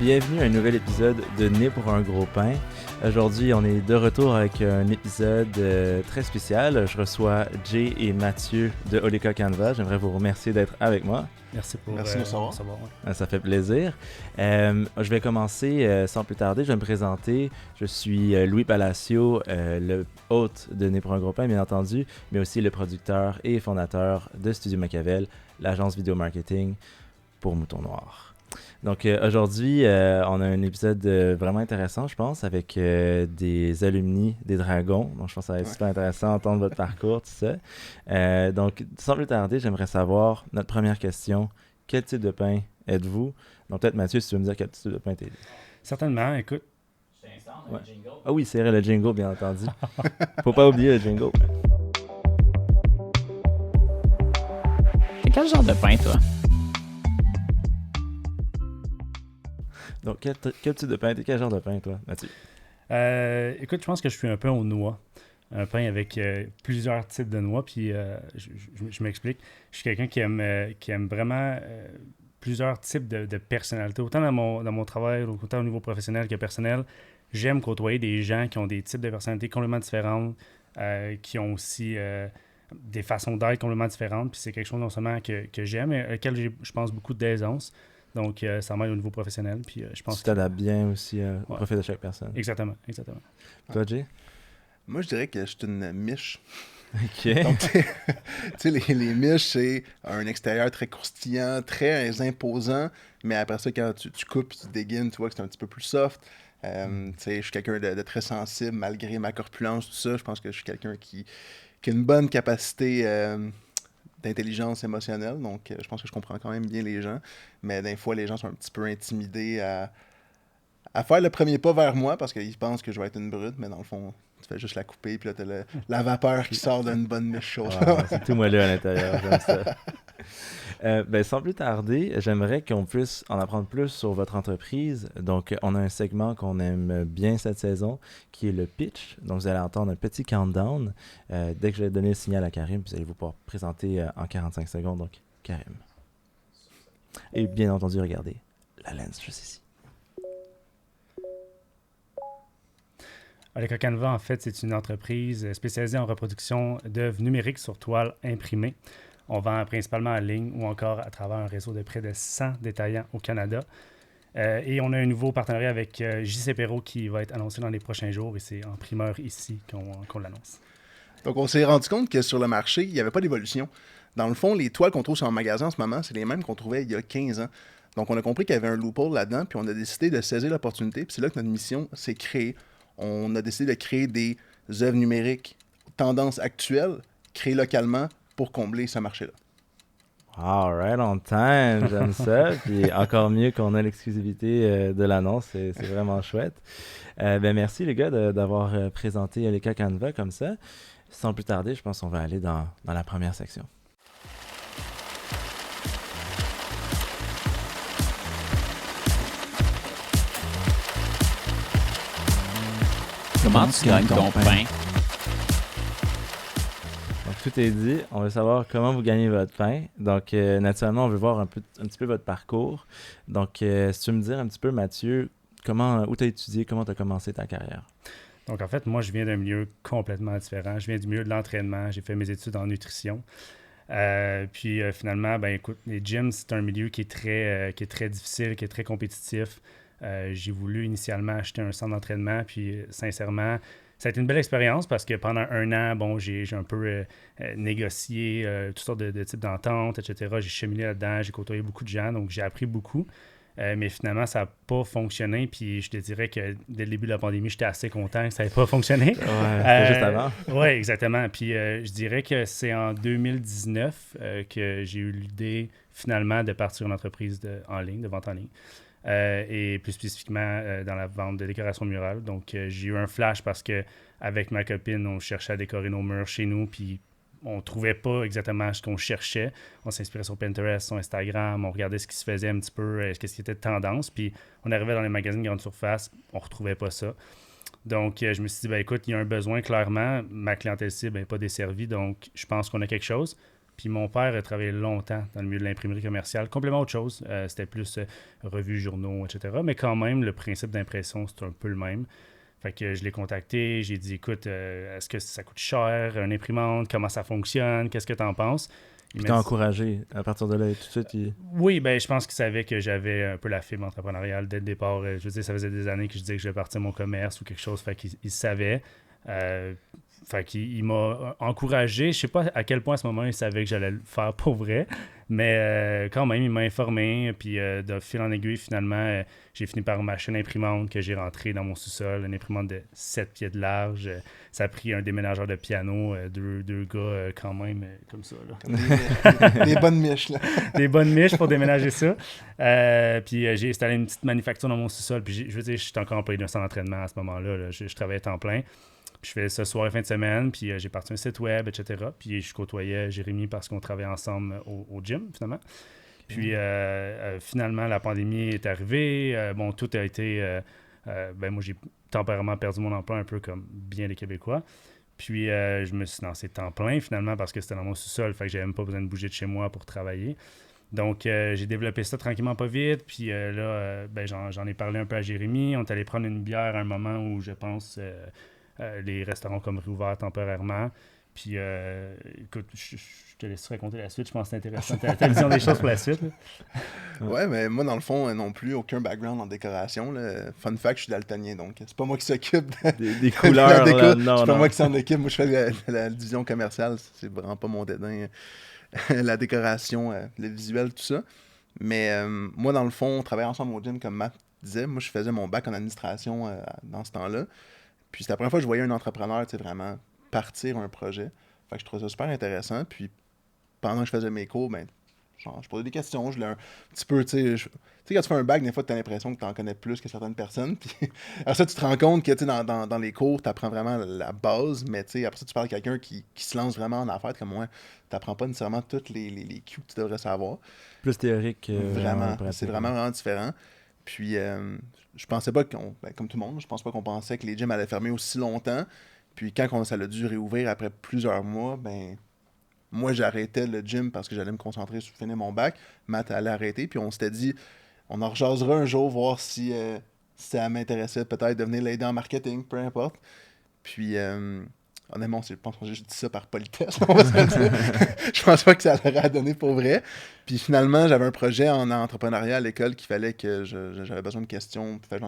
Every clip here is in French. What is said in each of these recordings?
Bienvenue à un nouvel épisode de Né pour un gros pain. Aujourd'hui, on est de retour avec un épisode très spécial. Je reçois Jay et Mathieu de Oleka Canva. J'aimerais vous remercier d'être avec moi. Merci de nous recevoir. Ouais. Ça fait plaisir. Je vais commencer sans plus tarder. Je vais me présenter. Je suis Louis Palacio, le hôte de Né pour un gros pain, bien entendu, mais aussi le producteur et fondateur de Studio Machiavel, l'agence vidéo marketing pour Mouton Noir. Donc aujourd'hui, on a un épisode vraiment intéressant, je pense, avec des alumni des Dragons. Donc je pense que ça va être super intéressant d'entendre votre parcours, tout ça. Donc sans plus tarder, j'aimerais savoir, notre première question, quel type de pain êtes-vous? Donc peut-être Mathieu, si tu veux me dire quel type de pain t'es. Certainement, écoute. Ouais. Ah oui, c'est vrai, le jingle, bien entendu. Faut pas oublier le jingle. T'es quel genre de pain, toi? Donc, quel type de pain? T'es quel genre de pain, toi, Mathieu? Écoute, je pense que je suis un pain aux noix. Un pain avec plusieurs types de noix. Puis, je m'explique. Je suis quelqu'un qui aime vraiment plusieurs types de personnalités. Autant dans mon travail, autant au niveau professionnel que personnel. J'aime côtoyer des gens qui ont des types de personnalités complètement différentes, qui ont aussi des façons d'être complètement différentes. Puis, c'est quelque chose non seulement que j'aime, mais auquel j'ai, je pense, beaucoup d'aisance. Donc, ça m'aide au niveau professionnel. Puis, je pense tu t'adaptes bien aussi au profil de chaque personne. Exactement. Toi, Jay? Moi, je dirais que je suis une miche. OK. Donc, tu sais, les miches, c'est un extérieur très croustillant, très imposant, mais après ça, quand tu coupes et tu dégaines, tu vois que c'est un petit peu plus soft. Tu sais, je suis quelqu'un de très sensible, malgré ma corpulence, tout ça. Je pense que je suis quelqu'un qui a une bonne capacité d'intelligence émotionnelle, donc je pense que je comprends quand même bien les gens, mais des fois, les gens sont un petit peu intimidés à faire le premier pas vers moi parce qu'ils pensent que je vais être une brute, mais dans le fond, tu fais juste la couper, puis là, t'as la vapeur qui sort d'une bonne miche chaude. C'est tout moelleux à l'intérieur, j'aime ça. Sans plus tarder, j'aimerais qu'on puisse en apprendre plus sur votre entreprise. Donc, on a un segment qu'on aime bien cette saison, qui est le pitch. Donc, vous allez entendre un petit countdown. Dès que je vais donner le signal à Karim, vous allez vous pouvoir présenter en 45 secondes. Donc, Karim. Et bien entendu, regardez la lens juste ici. Oleka Canva, en fait, c'est une entreprise spécialisée en reproduction d'œuvres numériques sur toile imprimée. On vend principalement en ligne ou encore à travers un réseau de près de 100 détaillants au Canada. Et on a un nouveau partenariat avec JC Perrault qui va être annoncé dans les prochains jours et c'est en primeur ici qu'on l'annonce. Donc, on s'est rendu compte que sur le marché, il n'y avait pas d'évolution. Dans le fond, les toiles qu'on trouve sur un magasin en ce moment, c'est les mêmes qu'on trouvait il y a 15 ans. Donc, on a compris qu'il y avait un loophole là-dedans, puis on a décidé de saisir l'opportunité. Puis c'est là que notre mission s'est créée. On a décidé de créer des œuvres numériques tendance actuelle, créées localement pour combler ce marché-là. All right, on time, j'aime ça. Puis encore mieux qu'on a l'exclusivité de l'annonce, c'est vraiment chouette. Merci les gars d'avoir présenté Oleka Canva comme ça. Sans plus tarder, je pense qu'on va aller dans la première section. Comment tu gagnes ton pain? Donc, tout est dit. On veut savoir comment vous gagnez votre pain. Donc, naturellement, on veut voir un petit peu votre parcours. Donc, si tu veux me dire un petit peu, Mathieu, où tu as étudié, comment tu as commencé ta carrière? Donc, en fait, moi, je viens d'un milieu complètement différent. Je viens du milieu de l'entraînement. J'ai fait mes études en nutrition. Finalement, écoute, les gyms, c'est un milieu qui est très difficile, qui est très compétitif. J'ai voulu initialement acheter un centre d'entraînement, puis sincèrement, ça a été une belle expérience parce que pendant un an, j'ai un peu négocié toutes sortes de types d'ententes, etc. J'ai cheminé là-dedans, j'ai côtoyé beaucoup de gens, donc j'ai appris beaucoup. Mais finalement, ça n'a pas fonctionné. Puis je te dirais que dès le début de la pandémie, j'étais assez content que ça n'ait pas fonctionné. Ouais, juste avant. Oui, exactement. Puis je dirais que c'est en 2019 que j'ai eu l'idée finalement de partir une entreprise de vente en ligne. Et plus spécifiquement dans la vente de décoration murale. Donc, j'ai eu un flash parce que avec ma copine, on cherchait à décorer nos murs chez nous, puis on ne trouvait pas exactement ce qu'on cherchait. On s'inspirait sur Pinterest, sur Instagram, on regardait ce qui se faisait un petit peu, ce qui était de tendance, puis on arrivait dans les magasins de grande surface, on ne retrouvait pas ça. Donc, je me suis dit, écoute, il y a un besoin clairement, ma clientèle cible n'est pas desservie, donc je pense qu'on a quelque chose. Puis mon père a travaillé longtemps dans le milieu de l'imprimerie commerciale, complètement autre chose. C'était plus revues, journaux, etc. Mais quand même, le principe d'impression, c'est un peu le même. Fait que je l'ai contacté, j'ai dit, écoute, est-ce que ça coûte cher, une imprimante, comment ça fonctionne, qu'est-ce que tu en penses? Puis t'as encouragé à partir de là et tout de suite. Oui, ben je pense qu'il savait que j'avais un peu la fibre entrepreneuriale dès le départ. Je veux dire, ça faisait des années que je disais que je vais partir mon commerce ou quelque chose, fait qu'il savait. Fait qu'il m'a encouragé. Je sais pas à quel point à ce moment il savait que j'allais le faire pour vrai, mais quand même, il m'a informé. Puis de fil en aiguille, finalement, j'ai fini par m'acheter une imprimante que j'ai rentrée dans mon sous-sol, une imprimante de 7 pieds de large. Ça a pris un déménageur de piano, deux gars quand même, comme ça. Là. Des bonnes miches, là. Des bonnes miches pour déménager ça. Puis j'ai installé une petite manufacture dans mon sous-sol. Puis je veux dire, je suis encore employé d'un centre d'entraînement à ce moment-là. Là. Je travaillais à temps plein. Puis je faisais ça soir et fin de semaine, puis j'ai parti un site web, etc. Puis je côtoyais Jérémy parce qu'on travaillait ensemble au gym, finalement. Puis finalement, la pandémie est arrivée. Bon, tout a été... moi, j'ai temporairement perdu mon emploi un peu comme bien les Québécois. Puis je me suis lancé temps plein, finalement, parce que c'était dans mon sous-sol. Fait que j'avais même pas besoin de bouger de chez moi pour travailler. Donc, j'ai développé ça tranquillement, pas vite. Puis là, j'en ai parlé un peu à Jérémy. On est allé prendre une bière à un moment où, je pense... les restaurants ont comme réouvert temporairement. Puis, écoute, je te laisse raconter la suite. Je pense que c'est intéressant. Ta vision des choses pour la suite. Ouais, mais moi, dans le fond, non plus, aucun background en décoration. Là. Fun fact, je suis daltonien, donc c'est pas moi qui s'occupe des couleurs. de la déco. Non, c'est pas moi qui s'en occupe. Moi, je fais la division commerciale. C'est vraiment pas mon dédain. La décoration, le visuel, tout ça. Mais moi, dans le fond, on travaillait ensemble au gym, comme Matt disait. Moi, je faisais mon bac en administration dans ce temps-là. Puis c'était la première fois que je voyais un entrepreneur, tu sais, vraiment partir un projet. Fait que je trouvais ça super intéressant. Puis pendant que je faisais mes cours, ben, je posais des questions. Je l'ai un petit peu, tu sais, quand tu fais un bac, des fois, tu as l'impression que tu en connais plus que certaines personnes. Puis après ça, tu te rends compte que, tu sais, dans les cours, tu apprends vraiment la base. Mais, tu sais, après ça, tu parles à quelqu'un qui se lance vraiment en affaires comme moi. Tu n'apprends pas nécessairement toutes les cues que tu devrais savoir. Plus théorique. Vraiment. C'est vraiment différent. Puis, je pensais pas comme tout le monde, je pense pas qu'on pensait que les gyms allaient fermer aussi longtemps. Puis, quand ça a dû réouvrir après plusieurs mois, ben, moi, j'arrêtais le gym parce que j'allais me concentrer sur finir mon bac. Matt allait arrêter. Puis, on s'était dit, on en rejasera un jour, voir si ça m'intéressait peut-être de venir l'aider en marketing, peu importe. Puis, honnêtement, je pense que j'ai juste dit ça par politesse. Je pense pas que ça l'aurait donné pour vrai. Puis finalement, j'avais un projet en entrepreneuriat à l'école qu'il fallait que j'avais besoin de questions. Puis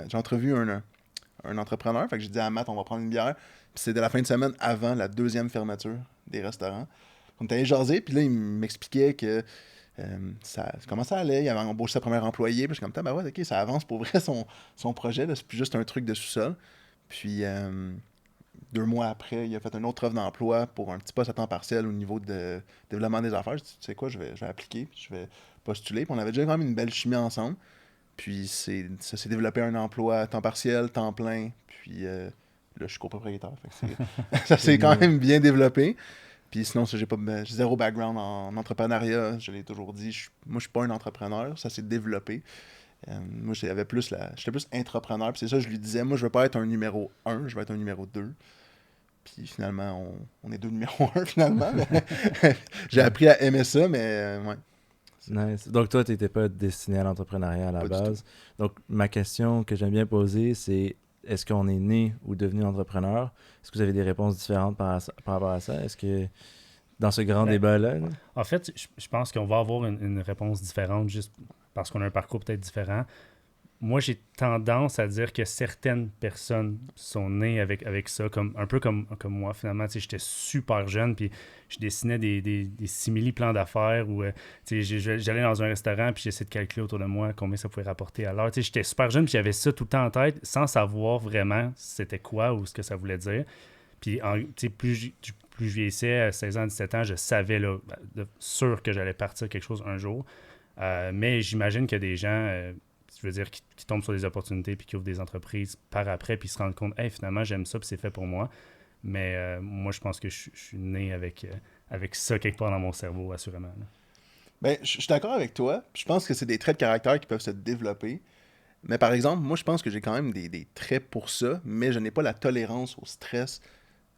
j'ai entrevu un entrepreneur. Fait que j'ai dit à Matt, on va prendre une bière. Puis c'était la fin de semaine avant la deuxième fermeture des restaurants. On était allé jaser. Puis là, il m'expliquait que comment ça allait. Il avait embauché sa première employée. Puis je suis comme, ben ouais, ok, ça avance pour vrai son projet. Là. C'est plus juste un truc de sous-sol. Puis... 2 mois après, il a fait une autre offre d'emploi pour un petit poste à temps partiel au niveau de développement des affaires. Je dis, tu sais quoi, je vais appliquer, puis je vais postuler. Puis on avait déjà quand même une belle chimie ensemble. Puis ça s'est développé un emploi à temps partiel, temps plein. Puis là, je suis copropriétaire. Ça s'est quand même bien développé. Puis sinon, j'ai zéro background en entrepreneuriat. Je l'ai toujours dit. Moi, je suis pas un entrepreneur. Ça s'est développé. Moi, j'étais plus intrapreneur. Puis c'est ça, je lui disais, moi, je veux pas être un numéro 1, je veux être un numéro 2. Puis finalement, on est 2 numéros 1 finalement. J'ai appris à aimer ça, mais ouais. Nice. Donc toi, tu n'étais pas destiné à l'entrepreneuriat à la base. Donc ma question que j'aime bien poser, c'est est-ce qu'on est né ou devenu entrepreneur? Est-ce que vous avez des réponses différentes par rapport à ça? Est-ce que dans ce grand débat-là? En fait, je pense qu'on va avoir une réponse différente juste parce qu'on a un parcours peut-être différent. Moi, j'ai tendance à dire que certaines personnes sont nées avec ça, un peu comme moi, finalement. J'étais super jeune, puis je dessinais des simili-plans d'affaires où j'allais dans un restaurant, puis j'essayais de calculer autour de moi combien ça pouvait rapporter à l'heure. J'étais super jeune, puis j'avais ça tout le temps en tête, sans savoir vraiment c'était quoi ou ce que ça voulait dire. Puis, plus je vieillissais, à 16 ans, 17 ans, je savais là, sûr que j'allais partir quelque chose un jour. Mais j'imagine qu'il y a des gens... je veux dire, qui tombent sur des opportunités puis qui ouvrent des entreprises par après puis se rendent compte, hey, finalement, j'aime ça puis c'est fait pour moi. Mais moi, je pense que je suis né avec ça quelque part dans mon cerveau, assurément. Là. Ben, je suis d'accord avec toi. Je pense que c'est des traits de caractère qui peuvent se développer. Mais par exemple, moi, je pense que j'ai quand même des traits pour ça, mais je n'ai pas la tolérance au stress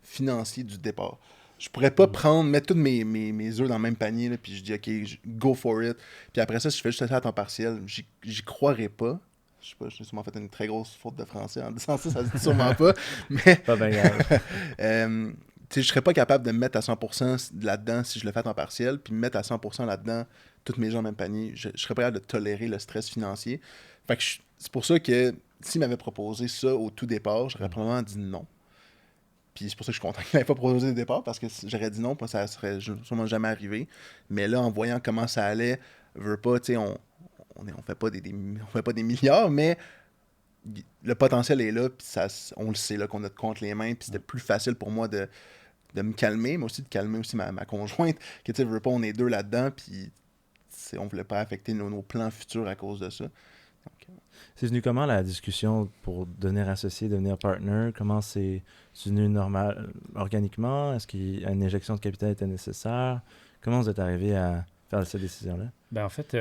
financier du départ. Je pourrais pas mettre tous mes œufs dans le même panier, là, puis je dis, OK, go for it. Puis après ça, si je fais juste ça à temps partiel, j'y croirais pas. Je sais pas, j'ai sûrement fait une très grosse faute de français en disant ça se dit sûrement pas. Mais Pas bien grave. je serais pas capable de me mettre à 100% là-dedans si je le fais à temps partiel, puis me mettre à 100% là-dedans, toutes mes gens dans le même panier. Je serais pas capable de tolérer le stress financier. Fait que c'est pour ça que s'il m'avait proposé ça au tout départ, j'aurais probablement dit non. Puis c'est pour ça que je suis content qu'il m'ait pas proposé au départ, parce que j'aurais dit non, puis ça serait sûrement jamais arrivé. Mais là, en voyant comment ça allait, veut pas, tu sais, on fait pas on fait pas des milliards, mais le potentiel est là, puis on le sait là qu'on a de contre les mains, puis c'était plus facile pour moi de me calmer, mais aussi de calmer aussi ma conjointe, que tu sais, veut pas, on est deux là-dedans, puis on voulait pas affecter nos plans futurs à cause de ça. Donc, c'est venu comment la discussion pour devenir associé, devenir partner? Comment c'est venu normal, organiquement? Est-ce qu'une injection de capital était nécessaire? Comment vous êtes arrivé à faire cette décision-là? Ben, en fait,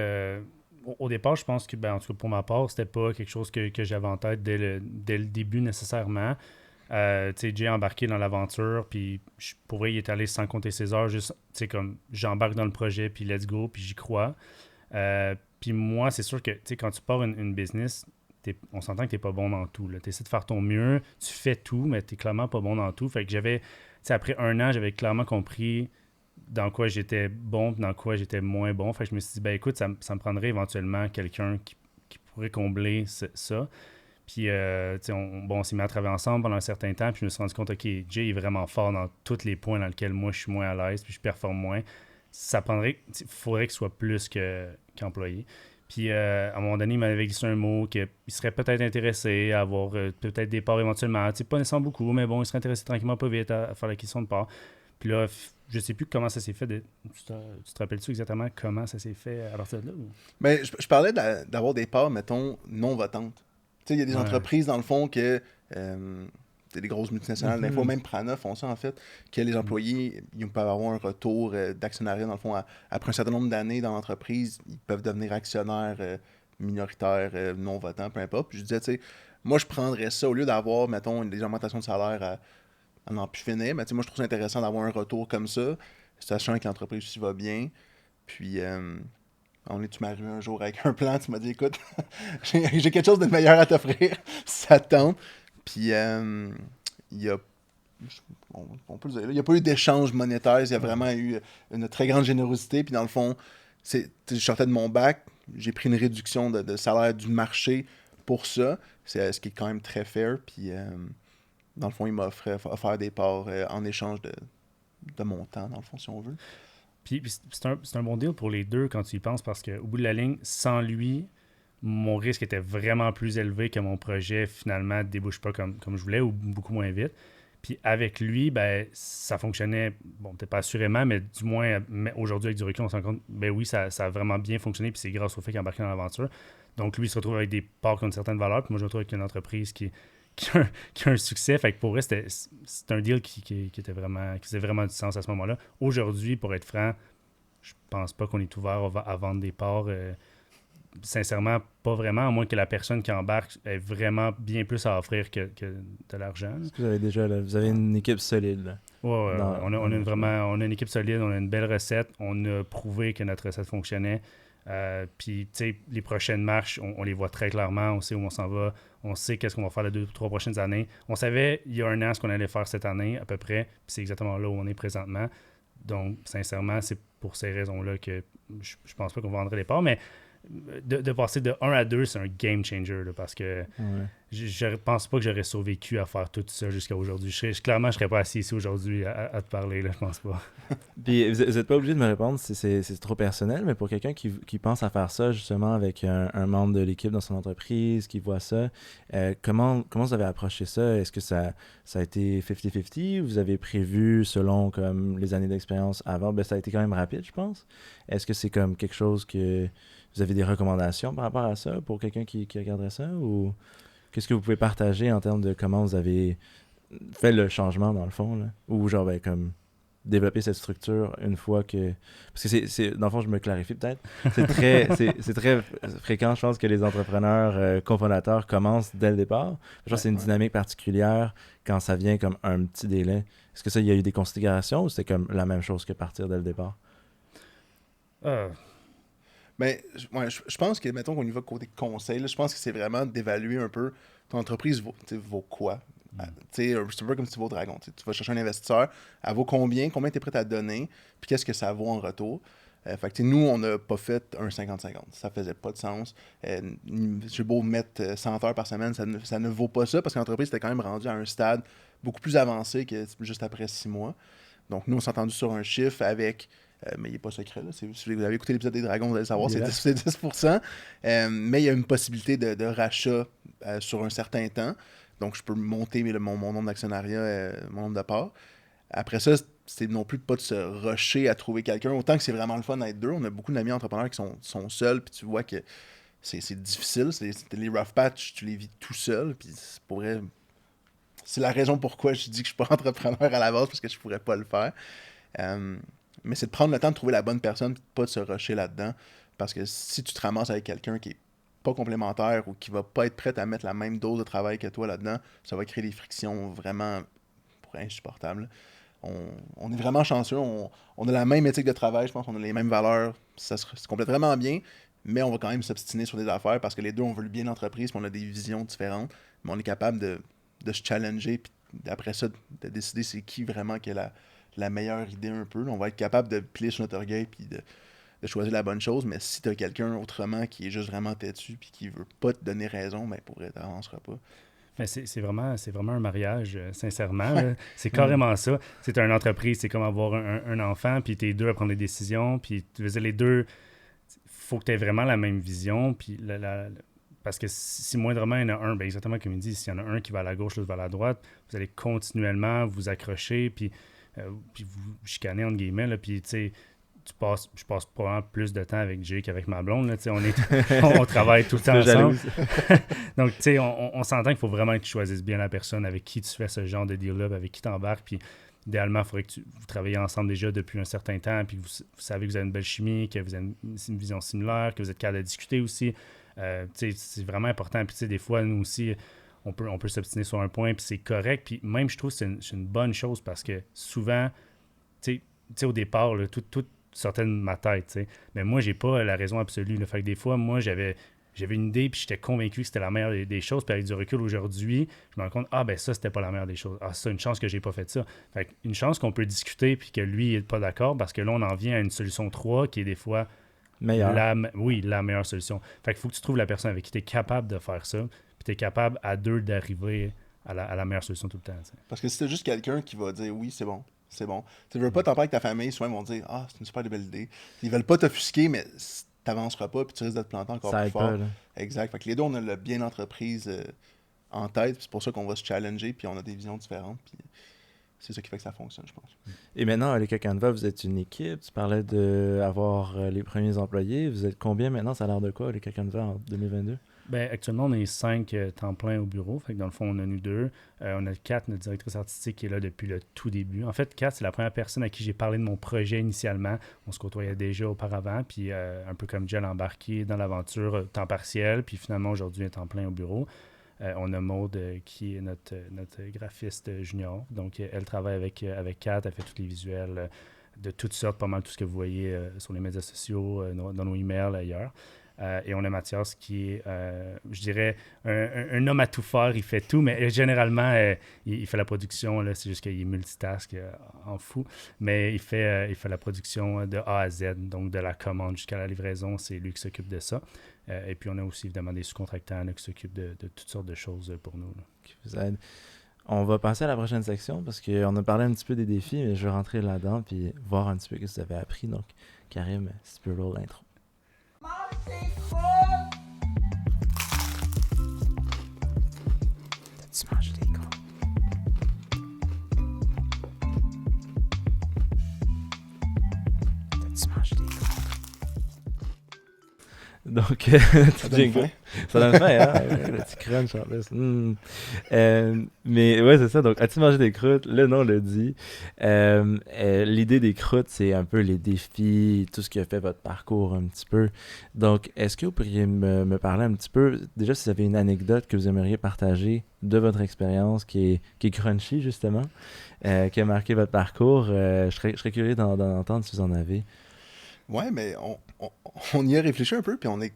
au départ, je pense que, en tout cas pour ma part, c'était pas quelque chose que j'avais en tête dès le début nécessairement. Tu sais, Jay a embarqué dans l'aventure, puis pour vrai, il est allé sans compter ses heures, juste, tu sais, comme j'embarque dans le projet, puis let's go, puis j'y crois. Puis moi, c'est sûr que, tu sais, quand tu pars une business, on s'entend que t'es pas bon dans tout. Tu essaies de faire ton mieux, tu fais tout, mais t'es clairement pas bon dans tout. Fait que j'avais, tu sais, après 1 an, j'avais clairement compris dans quoi j'étais bon, dans quoi j'étais moins bon. Fait que je me suis dit, ben écoute, ça me prendrait éventuellement quelqu'un qui pourrait combler ça. Puis, tu sais, on s'est mis à travailler ensemble pendant un certain temps, puis je me suis rendu compte, OK, Jay est vraiment fort dans tous les points dans lesquels moi, je suis moins à l'aise, puis je performe moins. Ça prendrait, il faudrait qu'il soit plus qu'employé. Puis, à un moment donné, il m'avait glissé un mot qu'il serait peut-être intéressé à avoir peut-être des parts éventuellement. Tu sais, pas nécessairement beaucoup, mais bon, il serait intéressé tranquillement pas vite à faire l'acquisition de parts. Puis là, je sais plus comment ça s'est fait. Tu te rappelles-tu exactement comment ça s'est fait à partir de là? Ou? Ben, je parlais d'avoir des parts, mettons, non votantes. Tu sais, il y a des entreprises, dans le fond, que des grosses multinationales, des fois, même Prana font ça, en fait, que les employés, ils peuvent avoir un retour d'actionnariat, dans le fond, après un certain nombre d'années dans l'entreprise, ils peuvent devenir actionnaires minoritaires, non votants, peu importe. Puis je disais, tu sais, moi, je prendrais ça, au lieu d'avoir, mettons, des augmentations de salaire à n'en plus finir, mais tu sais, moi, je trouve ça intéressant d'avoir un retour comme ça, sachant que l'entreprise aussi va bien. Puis, tu m'es arrivé un jour avec un plan, tu m'as dit, écoute, j'ai quelque chose de meilleur à t'offrir, si ça te tente. Puis, il y a, on peut le dire, il n'y a pas eu d'échange monétaire, il y a vraiment eu une très grande générosité. Puis, dans le fond, je sortais de mon bac, j'ai pris une réduction de salaire du marché pour ça, c'est ce qui est quand même très fair. Puis, dans le fond, il m'a offert des parts en échange de mon temps, dans le fond, si on veut. Puis c'est un bon deal pour les deux quand tu y penses, parce qu'au bout de la ligne, sans lui, mon risque était vraiment plus élevé que mon projet finalement ne débouche pas comme je voulais ou beaucoup moins vite. Puis avec lui, ben ça fonctionnait, bon, peut-être pas assurément, mais du moins aujourd'hui avec du recul, on se rend compte, ben oui, ça a vraiment bien fonctionné, puis c'est grâce au fait qu'il a embarqué dans l'aventure. Donc lui, il se retrouve avec des parts qui ont une certaine valeur, puis moi, je me retrouve avec une entreprise qui a un succès. Fait que pour vrai, c'est un deal qui faisait vraiment du sens à ce moment-là. Aujourd'hui, pour être franc, je pense pas qu'on est ouvert à vendre des parts. Sincèrement, pas vraiment, à moins que la personne qui embarque ait vraiment bien plus à offrir que de l'argent. Est-ce que vous avez une équipe solide, là? Ouais, on a une équipe solide, on a une belle recette, on a prouvé que notre recette fonctionnait. Puis, tu sais, les prochaines marches, on les voit très clairement, on sait où on s'en va, on sait qu'est-ce qu'on va faire les 2 ou 3 prochaines années. On savait il y a 1 an ce qu'on allait faire cette année, à peu près, puis c'est exactement là où on est présentement. Donc, sincèrement, c'est pour ces raisons-là que je pense pas qu'on vendrait les parts, mais de passer de 1 à 2, c'est un game changer, là, parce que je pense pas que j'aurais survécu à faire tout ça jusqu'à aujourd'hui. Clairement, je serais pas assis ici aujourd'hui à te parler, là, je pense pas. Puis vous n'êtes pas obligé de me répondre si c'est trop personnel, mais pour quelqu'un qui pense à faire ça justement avec un membre de l'équipe dans son entreprise, qui voit ça, comment vous avez approché ça? Est-ce que ça a été 50-50? Vous avez prévu selon comme les années d'expérience avant? Ben, ça a été quand même rapide, je pense. Est-ce que c'est comme quelque chose que vous avez des recommandations par rapport à ça pour quelqu'un qui regarderait ça? Ou qu'est-ce que vous pouvez partager en termes de comment vous avez fait le changement dans le fond, là? Ou genre, ben, comme développer cette structure une fois que... Parce que dans le fond, je me clarifie peut-être. C'est très fréquent, je pense, que les entrepreneurs cofondateurs commencent dès le départ. Je pense que c'est une dynamique particulière quand ça vient comme un petit délai. Est-ce que ça, il y a eu des considérations ou c'est comme la même chose que partir dès le départ? Mais je pense que, mettons qu'on y va côté conseil, là, je pense que c'est vraiment d'évaluer un peu ton entreprise vaut quoi. C'est un peu comme si tu vaux Dragon. Tu vas chercher un investisseur, elle vaut combien tu es prêt à donner, puis qu'est-ce que ça vaut en retour. Fait que nous, on n'a pas fait un 50-50. Ça faisait pas de sens. J'ai beau mettre 100 heures par semaine, ça ne vaut pas ça parce que l'entreprise était quand même rendue à un stade beaucoup plus avancé que juste après 6 mois. Donc, nous, on s'est entendu sur un chiffre avec... mais il n'est pas secret. Là. Si vous avez écouté l'épisode des Dragons, vous allez savoir, c'est 10%. Mais il y a une possibilité de rachat sur un certain temps. Donc, je peux monter mon nombre d'actionnariats, mon nombre de parts. Après ça, c'est non plus pas de se rusher à trouver quelqu'un. Autant que c'est vraiment le fun d'être deux. On a beaucoup d'amis entrepreneurs qui sont seuls, puis tu vois que c'est difficile. Les rough patch, tu les vis tout seul. Puis c'est la raison pourquoi je dis que je suis pas entrepreneur à la base, parce que je pourrais pas le faire. Mais c'est de prendre le temps de trouver la bonne personne, pas de se rusher là-dedans. Parce que si tu te ramasses avec quelqu'un qui est pas complémentaire ou qui va pas être prêt à mettre la même dose de travail que toi là-dedans, ça va créer des frictions vraiment insupportables. On est vraiment chanceux. On a la même éthique de travail, je pense qu'on a les mêmes valeurs. Ça se complète vraiment bien, mais on va quand même s'obstiner sur des affaires parce que les deux, on veut le bien de l'entreprise, puis on a des visions différentes. Mais on est capable de se challenger, puis après ça, de décider c'est qui vraiment qui a la meilleure idée un peu. On va être capable de plier sur notre orgueil puis de choisir la bonne chose, mais si tu as quelqu'un autrement qui est juste vraiment têtu puis qui veut pas te donner raison, ben pour vrai, t'avanceras pas. Mais c'est vraiment un mariage, sincèrement. Là. C'est carrément ça. C'est une entreprise, c'est comme avoir un enfant, puis t'es deux à prendre des décisions, puis tu veux dire, les deux, faut que tu aies vraiment la même vision, puis parce que si moindrement il y en a un, ben exactement comme il dit, s'il y en a un qui va à la gauche, l'autre va à la droite, vous allez continuellement vous accrocher, puis vous chicaner, entre guillemets, là, puis tu sais, je passe probablement plus de temps avec Jay qu'avec ma blonde. Là, on travaille tout le temps ensemble. Donc, tu sais, on s'entend qu'il faut vraiment que tu choisisses bien la personne avec qui tu fais ce genre de deal-là, avec qui tu embarques. Puis, idéalement, il faudrait que vous travaillez ensemble déjà depuis un certain temps, puis que vous savez que vous avez une belle chimie, que vous avez une vision similaire, que vous êtes capable de discuter aussi. Tu sais, c'est vraiment important. Puis, tu sais, des fois, nous aussi, on peut s'obstiner sur un point, puis c'est correct. Puis, même, je trouve que c'est une bonne chose parce que souvent, tu sais, au départ, là, tout sortait de ma tête, tu sais. Mais moi, j'ai pas la raison absolue. Là. Fait que des fois, moi, j'avais une idée puis j'étais convaincu que c'était la meilleure des choses. Puis avec du recul aujourd'hui, je me rends compte, ben ça, c'était pas la meilleure des choses. C'est une chance que j'ai pas fait ça. Fait que une chance qu'on peut discuter puis que lui, il est pas d'accord parce que là, on en vient à une solution 3 qui est des fois la meilleure solution. Fait qu'il faut que tu trouves la personne avec qui tu es capable de faire ça puis tu es capable à deux d'arriver à la meilleure solution tout le temps. T'sais. Parce que si t'as juste quelqu'un qui va dire oui, c'est bon. Tu veux pas t'en parler avec ta famille, souvent ils vont dire c'est une super belle idée. Ils veulent pas t'offusquer, mais t'avanceras pas puis tu risques de te planter encore plus fort. Exact. Fait que les deux, on a le bien d'entreprise en tête, c'est pour ça qu'on va se challenger puis on a des visions différentes. Puis c'est ça qui fait que ça fonctionne, je pense. Et maintenant, à l'École Canva, vous êtes une équipe. Tu parlais d'avoir les premiers employés. Vous êtes combien maintenant? Ça a l'air de quoi, l'École Canva en 2022? Ben, actuellement, on est 5 temps plein au bureau. Fait que dans le fond, on a nous 2. On a 4, notre directrice artistique qui est là depuis le tout début. En fait, 4, c'est la première personne à qui j'ai parlé de mon projet initialement. On se côtoyait déjà auparavant. Puis un peu comme Jill, embarqué dans l'aventure temps partiel. Puis finalement, aujourd'hui, un temps plein au bureau. On a Maude qui est notre graphiste junior. Donc, elle travaille avec Kat. Elle fait tous les visuels de toutes sortes, pas mal tout ce que vous voyez sur les médias sociaux, dans nos emails, ailleurs. Et on a Mathias qui est, je dirais, un homme à tout faire. Il fait tout, mais généralement, il fait la production. Là, c'est juste qu'il est multitask en fou. Mais il fait la production de A à Z, donc de la commande jusqu'à la livraison. C'est lui qui s'occupe de ça. Et puis, on a aussi évidemment des sous-contractants là, qui s'occupent de toutes sortes de choses pour nous. Là. Qui vous aident. On va passer à la prochaine section parce qu'on a parlé un petit peu des défis, mais je vais rentrer là-dedans puis voir un petit peu ce que vous avez appris. Donc, Karim, si tu peux roll l'intro. T'as-tu mangé des gros? T'as-tu mangé des gros? Donc, Ça donne faim. Ça donne faim, hein? Le petit crunch en plus. Mais ouais, c'est ça. Donc, as-tu mangé des croûtes? Le nom le dit. L'idée des croûtes, c'est un peu les défis, tout ce qui a fait votre parcours un petit peu. Donc, est-ce que vous pourriez me parler un petit peu, déjà, si vous avez une anecdote que vous aimeriez partager de votre expérience qui est crunchy, justement, qui a marqué votre parcours? Je serais curieux d'en entendre si vous en avez. Ouais, mais on y a réfléchi un peu, puis on a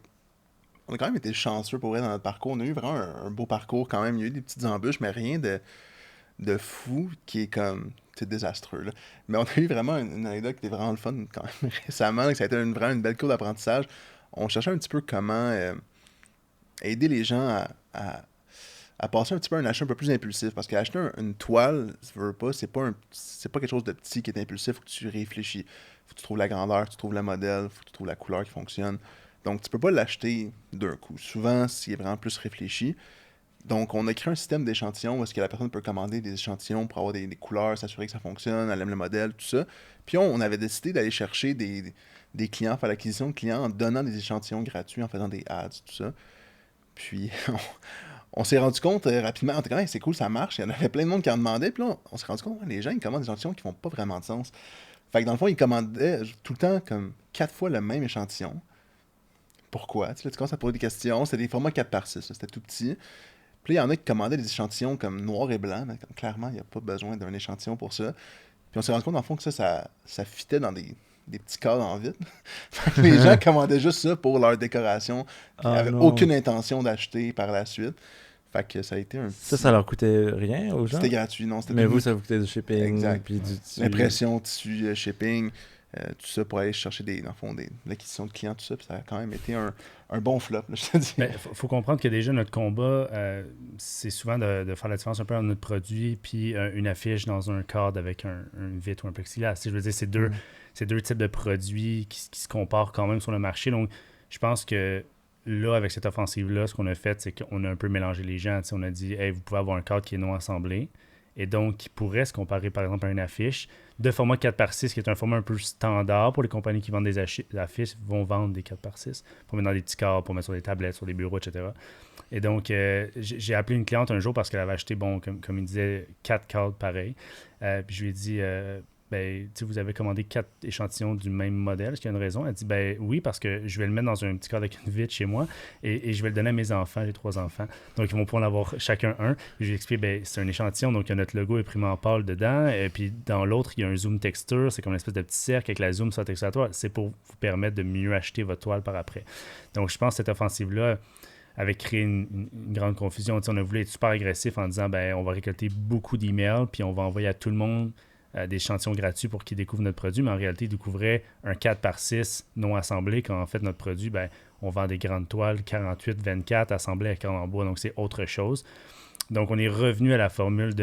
quand même été chanceux pour vrai dans notre parcours. On a eu vraiment un beau parcours quand même. Il y a eu des petites embûches, mais rien de fou qui est comme, c'est désastreux, là. Mais on a eu vraiment une anecdote qui était vraiment le fun quand même récemment, là, que ça a été vraiment une belle cour d'apprentissage. On cherchait un petit peu comment aider les gens à passer un petit peu un achat un peu plus impulsif. Parce qu'acheter une toile, si tu veux pas, c'est pas quelque chose de petit qui est impulsif. Faut que tu réfléchis. Faut que tu trouves la grandeur, tu trouves le modèle, faut que tu trouves la couleur qui fonctionne. Donc, tu peux pas l'acheter d'un coup. Souvent, c'est vraiment plus réfléchi. Donc, on a créé un système d'échantillons où est-ce que la personne peut commander des échantillons pour avoir des couleurs, s'assurer que ça fonctionne, elle aime le modèle, tout ça. Puis, on avait décidé d'aller chercher des clients, faire l'acquisition de clients en donnant des échantillons gratuits, en faisant des ads, tout ça. Puis, on s'est rendu compte rapidement, en tout cas, hey, c'est cool, ça marche. Il y en avait plein de monde qui en demandait. Puis là, on s'est rendu compte, les gens, ils commandent des échantillons qui font pas vraiment de sens. Fait que dans le fond, ils commandaient tout le temps comme 4 fois le même échantillon. Pourquoi? Tu sais, là, tu commences à poser des questions. C'était des formats 4x6, c'était tout petit. Puis là, il y en a qui commandaient des échantillons comme noir et blanc, mais comme, clairement, il n'y a pas besoin d'un échantillon pour ça. Puis on s'est rendu compte, dans le fond, que ça fitait dans des petits cadres en vide. Fait que les gens commandaient juste ça pour leur décoration. Puis ils n'avaient aucune intention d'acheter par la suite. Fait que ça a été un petit... Ça leur coûtait rien aux gens? C'était gratuit, non? Mais vous, ça vous coûtait du shipping, exact. puis du tissu. L'impression, tissu, shipping, tout ça pour aller chercher dans le fond, l'acquisition de clients, tout ça. Puis ça a quand même été un bon flop, là, je te dis. Mais faut comprendre que déjà, notre combat, c'est souvent de faire la différence un peu entre notre produit puis une affiche dans un cadre avec un vitre ou un plexiglas. Je veux dire, c'est deux types de produits qui se comparent quand même sur le marché. Donc, je pense que là, avec cette offensive-là, ce qu'on a fait, c'est qu'on a un peu mélangé les gens. On a dit, hey, vous pouvez avoir un cadre qui est non assemblé et donc qui pourrait se comparer, par exemple, à une affiche de format 4x6, qui est un format un peu standard pour les compagnies qui vendent des affiches, vont vendre des 4x6 pour mettre dans des petits cadres, pour mettre sur des tablettes, sur des bureaux, etc. Et donc, j'ai appelé une cliente un jour parce qu'elle avait acheté, comme il disait, 4 cadres pareils. Puis je lui ai dit... vous avez commandé 4 échantillons du même modèle. Est-ce qu'il y a une raison? Elle dit, oui, parce que je vais le mettre dans un petit cadre avec une vitre chez moi et je vais le donner à mes enfants. J'ai 3 enfants. Donc, ils vont pouvoir en avoir chacun un. Je lui explique, c'est un échantillon. Donc, il y a notre logo imprimé en pâle dedans. Et puis, dans l'autre, il y a un zoom texture. C'est comme une espèce de petit cercle avec la zoom sur la texture à toile. C'est pour vous permettre de mieux acheter votre toile par après. Donc, je pense que cette offensive-là avait créé une grande confusion. On a voulu être super agressif en disant, on va récolter beaucoup d'emails puis on va envoyer à tout le monde des échantillons gratuits pour qu'ils découvrent notre produit, mais en réalité, ils découvraient un 4x6 non assemblé, quand en fait, notre produit, on vend des grandes toiles 48-24 assemblées avec en bois, donc c'est autre chose. Donc, on est revenu à la formule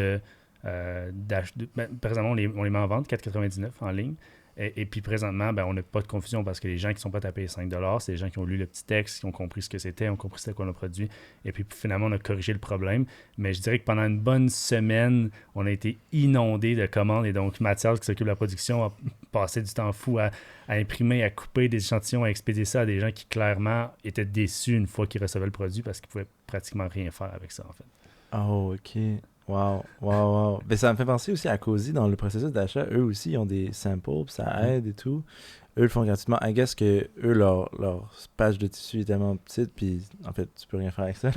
présentement, on les met en vente, 4,99 en ligne. Et puis présentement, on n'a pas de confusion parce que les gens qui sont prêts à payer 5$, c'est les gens qui ont lu le petit texte, qui ont compris ce que c'était, ont compris c'était quoi le produit. Et puis finalement, on a corrigé le problème. Mais je dirais que pendant une bonne semaine, on a été inondé de commandes. Et donc, Mathias, qui s'occupe de la production, a passé du temps fou à imprimer, à couper des échantillons, à expédier ça à des gens qui clairement étaient déçus une fois qu'ils recevaient le produit parce qu'ils pouvaient pratiquement rien faire avec ça, en fait. Oh, OK. Wow. Mais ça me fait penser aussi à Cozy dans le processus d'achat. Eux aussi, ils ont des samples, puis ça aide et tout. Eux le font gratuitement. I guess que eux, leur page de tissu est tellement petite, puis en fait, tu peux rien faire avec ça.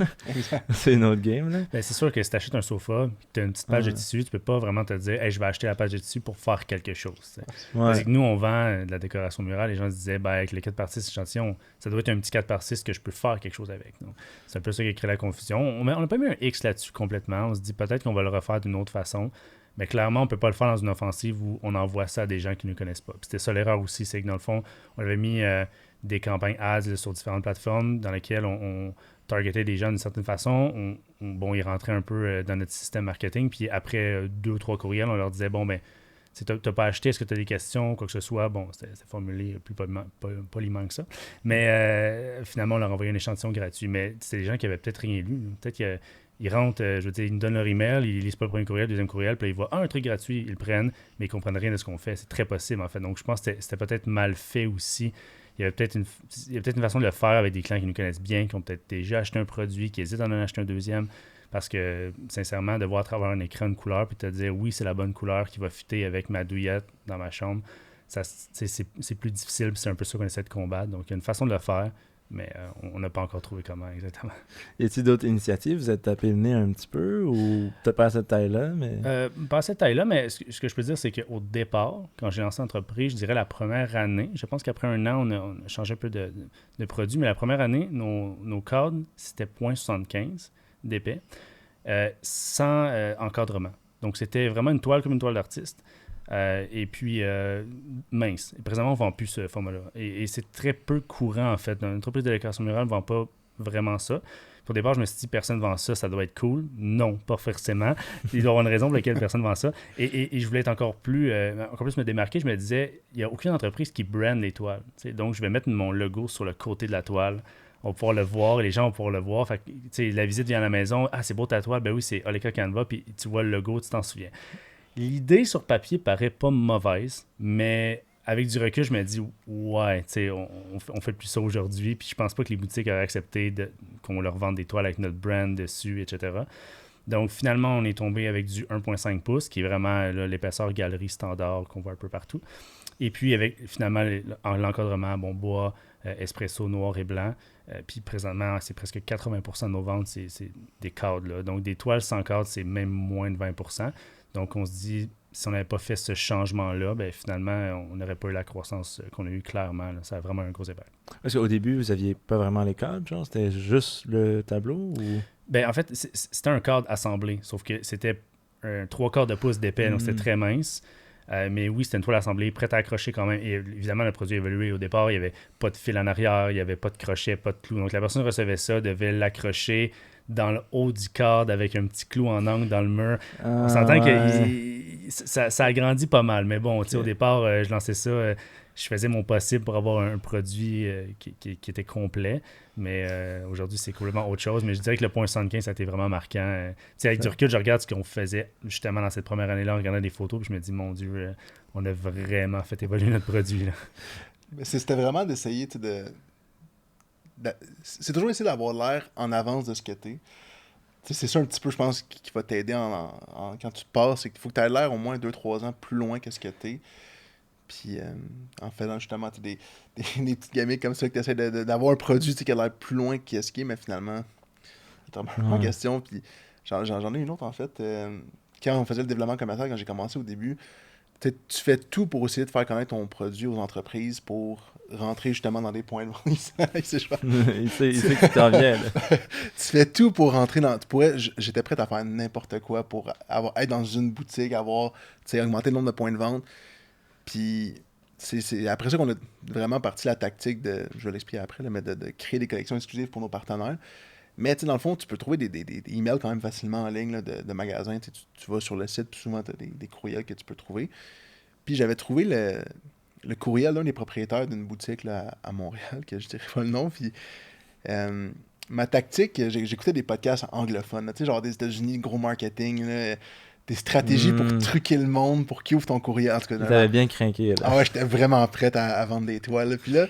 C'est une autre game, là. C'est sûr que si tu achètes un sofa, tu as une petite page de tissu, tu peux pas vraiment te dire, hey, je vais acheter la page de tissu pour faire quelque chose. Parce que nous, on vend de la décoration murale, les gens se disaient, avec les 4x6 échantillons, ça doit être un petit 4x6 que je peux faire quelque chose avec. Donc, c'est un peu ça qui a créé la confusion. On n'a pas mis un X là-dessus complètement. On se dit peut-être qu'on va le refaire d'une autre façon. Mais clairement, on ne peut pas le faire dans une offensive où on envoie ça à des gens qui ne nous connaissent pas. Puis c'était ça l'erreur aussi, c'est que dans le fond, on avait mis des campagnes ads sur différentes plateformes dans lesquelles on targetait des gens d'une certaine façon. Ils rentraient un peu dans notre système marketing. Puis après 2 ou 3 courriels, on leur disait, tu n'as pas acheté, est-ce que tu as des questions, quoi que ce soit. C'était formulé plus poliment que ça. Mais finalement, on leur envoyait un échantillon gratuit. Mais c'est des gens qui avaient peut-être rien lu. Peut-être qu'ils rentrent, ils nous donnent leur email, ils lisent pas le premier courriel, le deuxième courriel, puis là, ils voient un truc gratuit, ils le prennent, mais ils comprennent rien de ce qu'on fait. C'est très possible, en fait. Donc, je pense que c'était peut-être mal fait aussi. il y a peut-être une façon de le faire avec des clients qui nous connaissent bien, qui ont peut-être déjà acheté un produit, qui hésitent à en acheter un deuxième. Parce que, sincèrement, de voir à travers un écran une couleur puis te dire oui, c'est la bonne couleur qui va fitter avec ma douillette dans ma chambre, c'est plus difficile. C'est un peu ça qu'on essaie de combattre. Donc, il y a une façon de le faire, mais on n'a pas encore trouvé comment exactement. Y a-t-il d'autres initiatives? Vous êtes tapé le nez un petit peu ou peut-être pas à cette taille-là? Mais... pas à cette taille-là, mais ce que je peux dire, c'est qu'au départ, quand j'ai lancé l'entreprise, je dirais la première année, je pense qu'après un an, on a changé un peu de produit, mais la première année, nos cadres, c'était 0,75 d'épais, sans encadrement. Donc, c'était vraiment une toile comme une toile d'artiste. Et puis, mince. Et présentement, on ne vend plus ce format-là. Et c'est très peu courant, en fait. Une entreprise de décoration murale ne vend pas vraiment ça. Au départ, je me suis dit, personne ne vend ça, ça doit être cool. Non, pas forcément. Il doit y avoir une raison pour laquelle personne ne vend ça. Et je voulais être encore plus me démarquer. Je me disais, il n'y a aucune entreprise qui brand les toiles. Donc, je vais mettre mon logo sur le côté de la toile. On va pouvoir le voir et les gens vont pouvoir le voir. Fait que, la visite vient à la maison. Ah, c'est beau ta toile. Ben oui, c'est Oleka Canva. Puis tu vois le logo, tu t'en souviens. L'idée sur papier paraît pas mauvaise, mais avec du recul, je me dis, ouais, on fait plus ça aujourd'hui. Puis je pense pas que les boutiques auraient accepté qu'on leur vende des toiles avec notre brand dessus, etc. Donc finalement, on est tombé avec du 1,5 pouces, qui est vraiment là, l'épaisseur galerie standard qu'on voit un peu partout. Et puis avec finalement l'encadrement bois, espresso noir et blanc. Puis présentement, c'est presque 80% de nos ventes, c'est des cadres. Là. Donc des toiles sans cadre, c'est même moins de 20%. Donc on se dit, si on n'avait pas fait ce changement-là, ben finalement, on n'aurait pas eu la croissance qu'on a eue clairement. Là. Ça a vraiment un gros impact. Parce qu'au début, vous n'aviez pas vraiment les cadres, genre? C'était juste le tableau? Ou... Ben, en fait, c'était un cadre assemblé, sauf que c'était 3/4 de pouce d'épais, donc c'était très mince. Mais oui, c'était une toile assemblée, prête à accrocher quand même. Et évidemment, le produit a évolué. Au départ, il n'y avait pas de fil en arrière, il n'y avait pas de crochet, pas de clou. Donc la personne qui recevait ça devait l'accrocher dans le haut du cadre avec un petit clou en angle dans le mur. On s'entend que ça a grandi pas mal. Mais bon, au départ, je lançais ça, je faisais mon possible pour avoir un produit qui était complet. Mais aujourd'hui, c'est complètement autre chose. Mais je dirais que le 0,75, ça a été vraiment marquant. Avec du recul, je regarde ce qu'on faisait justement dans cette première année-là en regardant des photos. Puis je me dis, mon Dieu, on a vraiment fait évoluer notre produit. Là. Mais c'était vraiment d'essayer c'est toujours essayer d'avoir l'air en avance de ce que t'es. C'est ça un petit peu, je pense, qui va t'aider quand tu te passes. C'est qu'il faut que tu aies l'air au moins 2-3 ans plus loin que ce que t'es. Puis en faisant justement des petites gimmicks comme ça, que tu essaies d'avoir un produit qui a l'air plus loin que ce qui est, mais finalement, c'est en question. Puis j'en ai une autre en fait. Quand on faisait le développement commercial, quand j'ai commencé au début, tu fais tout pour essayer de faire connaître ton produit aux entreprises pour rentrer justement dans des points de vente. il sait que tu t'en viens. Tu fais tout pour rentrer dans... J'étais prêt à faire n'importe quoi pour être dans une boutique, augmenter le nombre de points de vente. Puis c'est après ça qu'on a vraiment parti la tactique de, je vais l'expliquer après, là, mais de créer des collections exclusives pour nos partenaires. Mais dans le fond, tu peux trouver des emails quand même facilement en ligne là, de magasins. Tu vas sur le site, puis souvent tu as des courriels que tu peux trouver. Puis j'avais trouvé le courriel d'un des propriétaires d'une boutique là, à Montréal, que je dirais pas le nom. Puis ma tactique, j'écoutais des podcasts anglophones, genre des États-Unis, gros marketing, là, des stratégies pour truquer le monde, pour qu'ils ouvrent ton courriel. En tout cas, t'avais bien craqué. Là. Ah ouais, j'étais vraiment prêt à vendre des toiles. Là. Puis là,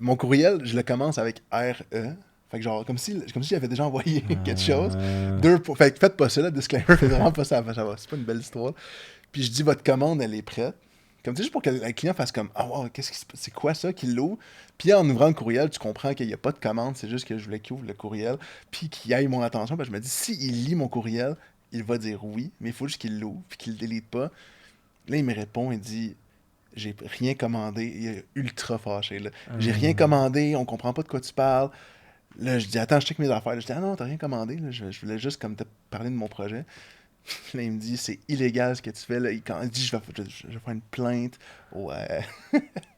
mon courriel, je le commence avec RE. Fait que genre, comme si j'avais déjà envoyé quelque chose. Fait que faites pas ça, là, disclaimer, faites vraiment pas ça. C'est pas une belle histoire. Puis je dis, votre commande, elle est prête. Comme juste pour que le client fasse comme, ah wow, c'est quoi ça qu'il l'ouvre? Puis en ouvrant le courriel, tu comprends qu'il n'y a pas de commande, c'est juste que je voulais qu'il ouvre le courriel, puis qu'il aille mon attention. Puis je me dis, s'il lit mon courriel, il va dire oui, mais il faut juste qu'il l'ouvre, puis qu'il le délite pas. Là, il me répond, il dit, j'ai rien commandé. Il est ultra fâché, là. J'ai rien commandé, on comprend pas de quoi tu parles. Là, je dis, attends, je check mes affaires. Là, je dis, ah non, t'as rien commandé. Là. Je voulais juste comme te parler de mon projet. Là, il me dit, c'est illégal ce que tu fais. Là. Il dit, je vais faire une plainte au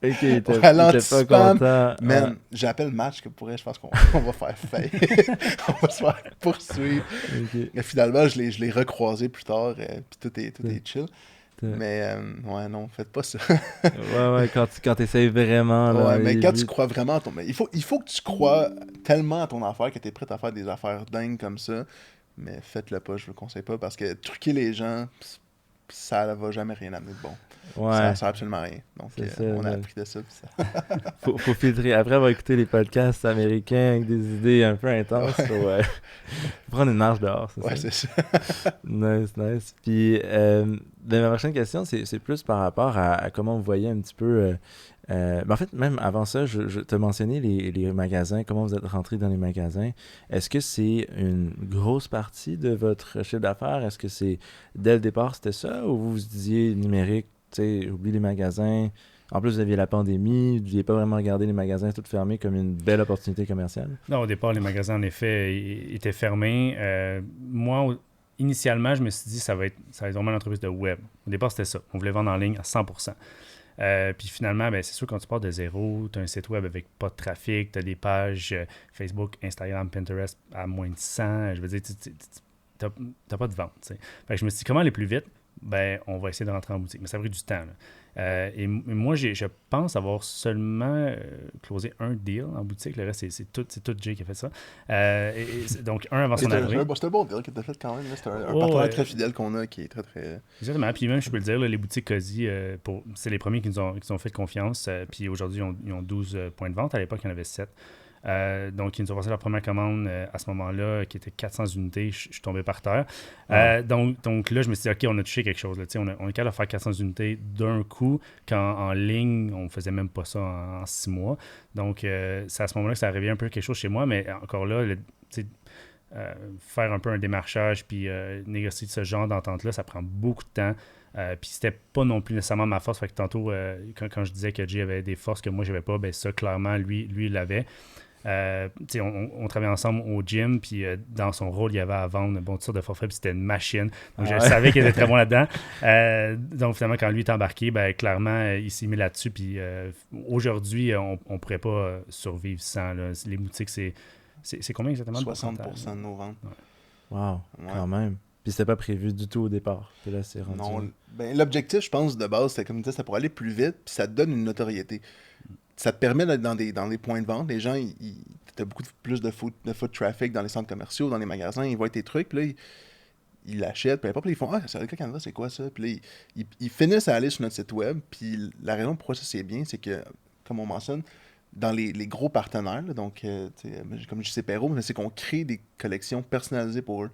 l'anti-spam. Man, j'appelle Match que pour elle, je pense qu'on va faire faille. On va se faire poursuivre. Mais finalement, je l'ai recroisé plus tard. Puis tout est chill. Mais ouais, non, faites pas ça. ouais, quand tu essaies vraiment. Là, ouais, mais quand tu crois vraiment à ton. Il faut que tu crois tellement à ton affaire que tu es prêt à faire des affaires dingues comme ça. Mais faites-le pas, je vous le conseille pas, parce que truquer les gens, ça va jamais rien amener de bon. Ouais. Ça sert absolument à rien. Donc, C'est ça, on a ouais. appris de ça. Puis ça... Faut filtrer. Après avoir écouté les podcasts américains avec des idées un peu intenses, Ouais. faut prendre une marche dehors, c'est Ouais, ça? c'est ça. Nice. Puis, ma prochaine question, c'est plus par rapport à comment vous voyez un petit peu... en fait, même avant ça, je t'ai mentionné les magasins, comment vous êtes rentré dans les magasins. Est-ce que c'est une grosse partie de votre chiffre d'affaires? Est-ce que c'est, dès le départ, c'était ça? Ou vous vous disiez numérique, tu sais, oublie les magasins. En plus, vous aviez la pandémie, vous n'aviez pas vraiment regardé les magasins tout fermés comme une belle opportunité commerciale? Non, au départ, les magasins, en effet, étaient fermés. Moi, initialement, je me suis dit ça va être vraiment une entreprise de web. Au départ, c'était ça. On voulait vendre en ligne à 100%. Puis finalement, ben, c'est sûr, quand tu pars de zéro, tu as un site web avec pas de trafic, tu as des pages Facebook, Instagram, Pinterest à moins de 100. Je veux dire, tu n'as pas de vente. T'sais. Fait que je me suis dit, comment aller plus vite? Ben, on va essayer de rentrer en boutique. Mais ça a pris du temps. Là. Et moi, je pense avoir seulement closé un deal en boutique. Le reste, c'est tout Jay qui a fait ça. Donc, un avant son arrivée. C'est un bon deal que tu as fait quand même. Là. C'est un Oh, partenaire très fidèle qu'on a qui est très, très... Exactement. Puis même, je peux le dire, là, les boutiques Cozy, c'est les premiers qui nous ont fait confiance. Puis aujourd'hui, ils ont 12 points de vente. À l'époque, il y en avait 7. Donc, ils nous ont passé leur première commande à ce moment-là, qui était 400 unités. Je suis tombé par terre. Donc là, je me suis dit, OK, on a touché quelque chose. Là. On est capable de faire 400 unités d'un coup, quand en ligne, on ne faisait même pas ça en 6 mois. Donc, c'est à ce moment-là que ça arrivait un peu quelque chose chez moi. Mais encore là, faire un peu un démarchage puis négocier ce genre d'entente-là, ça prend beaucoup de temps. Puis c'était pas non plus nécessairement ma force. Fait que tantôt, quand je disais que Jay avait des forces que moi, j'avais pas, ben ça, clairement, lui il l'avait. On travaillait ensemble au gym, puis dans son rôle, il y avait à vendre toutes sortes de forfaits, puis c'était une machine. Donc, je savais qu'il était très bon là-dedans. Donc, finalement, quand lui est embarqué, ben, clairement, il s'est mis là-dessus. Puis aujourd'hui, on ne pourrait pas survivre sans. Là. Les boutiques, c'est combien exactement? 60% de nos ventes. Ouais. Wow, quand même. Puis c'était pas prévu du tout au départ. Puis là, c'est rendu... Non, ben, l'objectif, je pense, de base, c'était comme tu disais, c'était pour aller plus vite, puis ça te donne une notoriété. Ça te permet d'être dans des points de vente. Les gens, tu as beaucoup plus de foot traffic dans les centres commerciaux, dans les magasins, ils voient tes trucs, puis là, ils l'achètent, puis après, ils font « Ah, c'est avec Canva, c'est quoi ça? » Puis là, ils finissent à aller sur notre site web, puis la raison pourquoi ça c'est bien, c'est que, comme on mentionne, dans les gros partenaires, là, donc, comme je sais Perrault, c'est qu'on crée des collections personnalisées pour eux.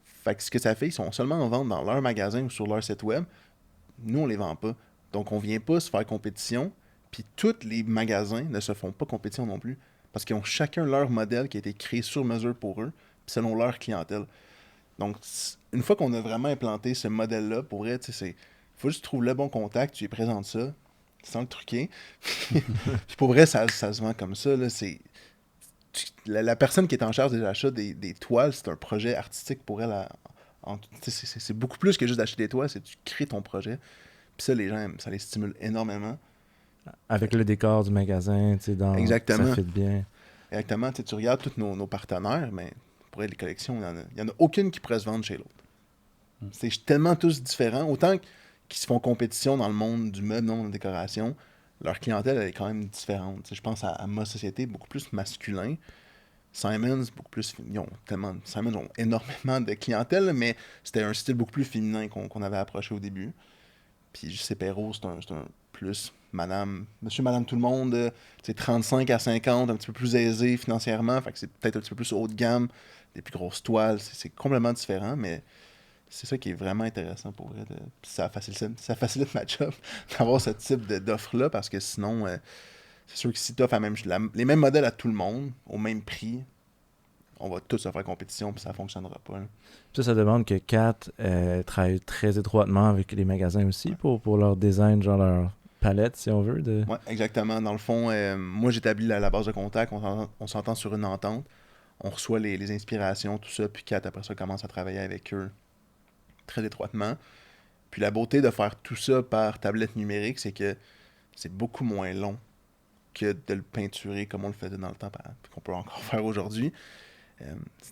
Fait que ce que ça fait, ils sont seulement en vente dans leur magasin ou sur leur site web. Nous, on les vend pas. Donc, on vient pas se faire compétition. Puis, tous les magasins ne se font pas compétition non plus. Parce qu'ils ont chacun leur modèle qui a été créé sur mesure pour eux, puis selon leur clientèle. Donc, une fois qu'on a vraiment implanté ce modèle-là, pour vrai, tu sais, il faut juste trouver le bon contact, tu lui présentes ça, sans le truquer. Puis, pour vrai, ça se vend comme ça. Là, la personne qui est en charge des achats des toiles, c'est un projet artistique pour elle. C'est beaucoup plus que juste d'acheter des toiles, c'est que tu crées ton projet. Puis ça, les gens, ça les stimule énormément. Avec le décor du magasin, tu sais, Exactement. Ça fit bien. Exactement. Tu regardes tous nos partenaires, mais pour les collections, il n'y en a aucune qui pourrait se vendre chez l'autre. C'est tellement tous différents. Autant qu'ils se font compétition dans le monde du meuble, non, de la décoration, leur clientèle, elle est quand même différente. Je pense à Ma Société, beaucoup plus masculin. Simons, beaucoup plus... Simons ont énormément de clientèle, mais c'était un style beaucoup plus féminin qu'on avait approché au début. Puis J.C. Perrault, c'est un plus monsieur, madame, tout le monde, c'est 35 à 50, un petit peu plus aisé financièrement, fait que c'est peut-être un petit peu plus haut de gamme, des plus grosses toiles, c'est complètement différent, mais c'est ça qui est vraiment intéressant pour vrai. Ça facilite ma job d'avoir ce type d'offre-là, parce que sinon, c'est sûr que si tu offres les mêmes modèles à tout le monde, au même prix, on va tous se faire compétition, puis ça ne fonctionnera pas. Là. Ça demande que Kat travaille très étroitement avec les magasins aussi pour leur design, genre leur palette, si on veut. Oui, exactement. Dans le fond, moi, j'établis la base de contact, on s'entend sur une entente, on reçoit les inspirations, tout ça, puis Kat, après ça, commence à travailler avec eux très étroitement. Puis la beauté de faire tout ça par tablette numérique, c'est que c'est beaucoup moins long que de le peinturer comme on le faisait dans le temps, qu'on peut encore faire aujourd'hui.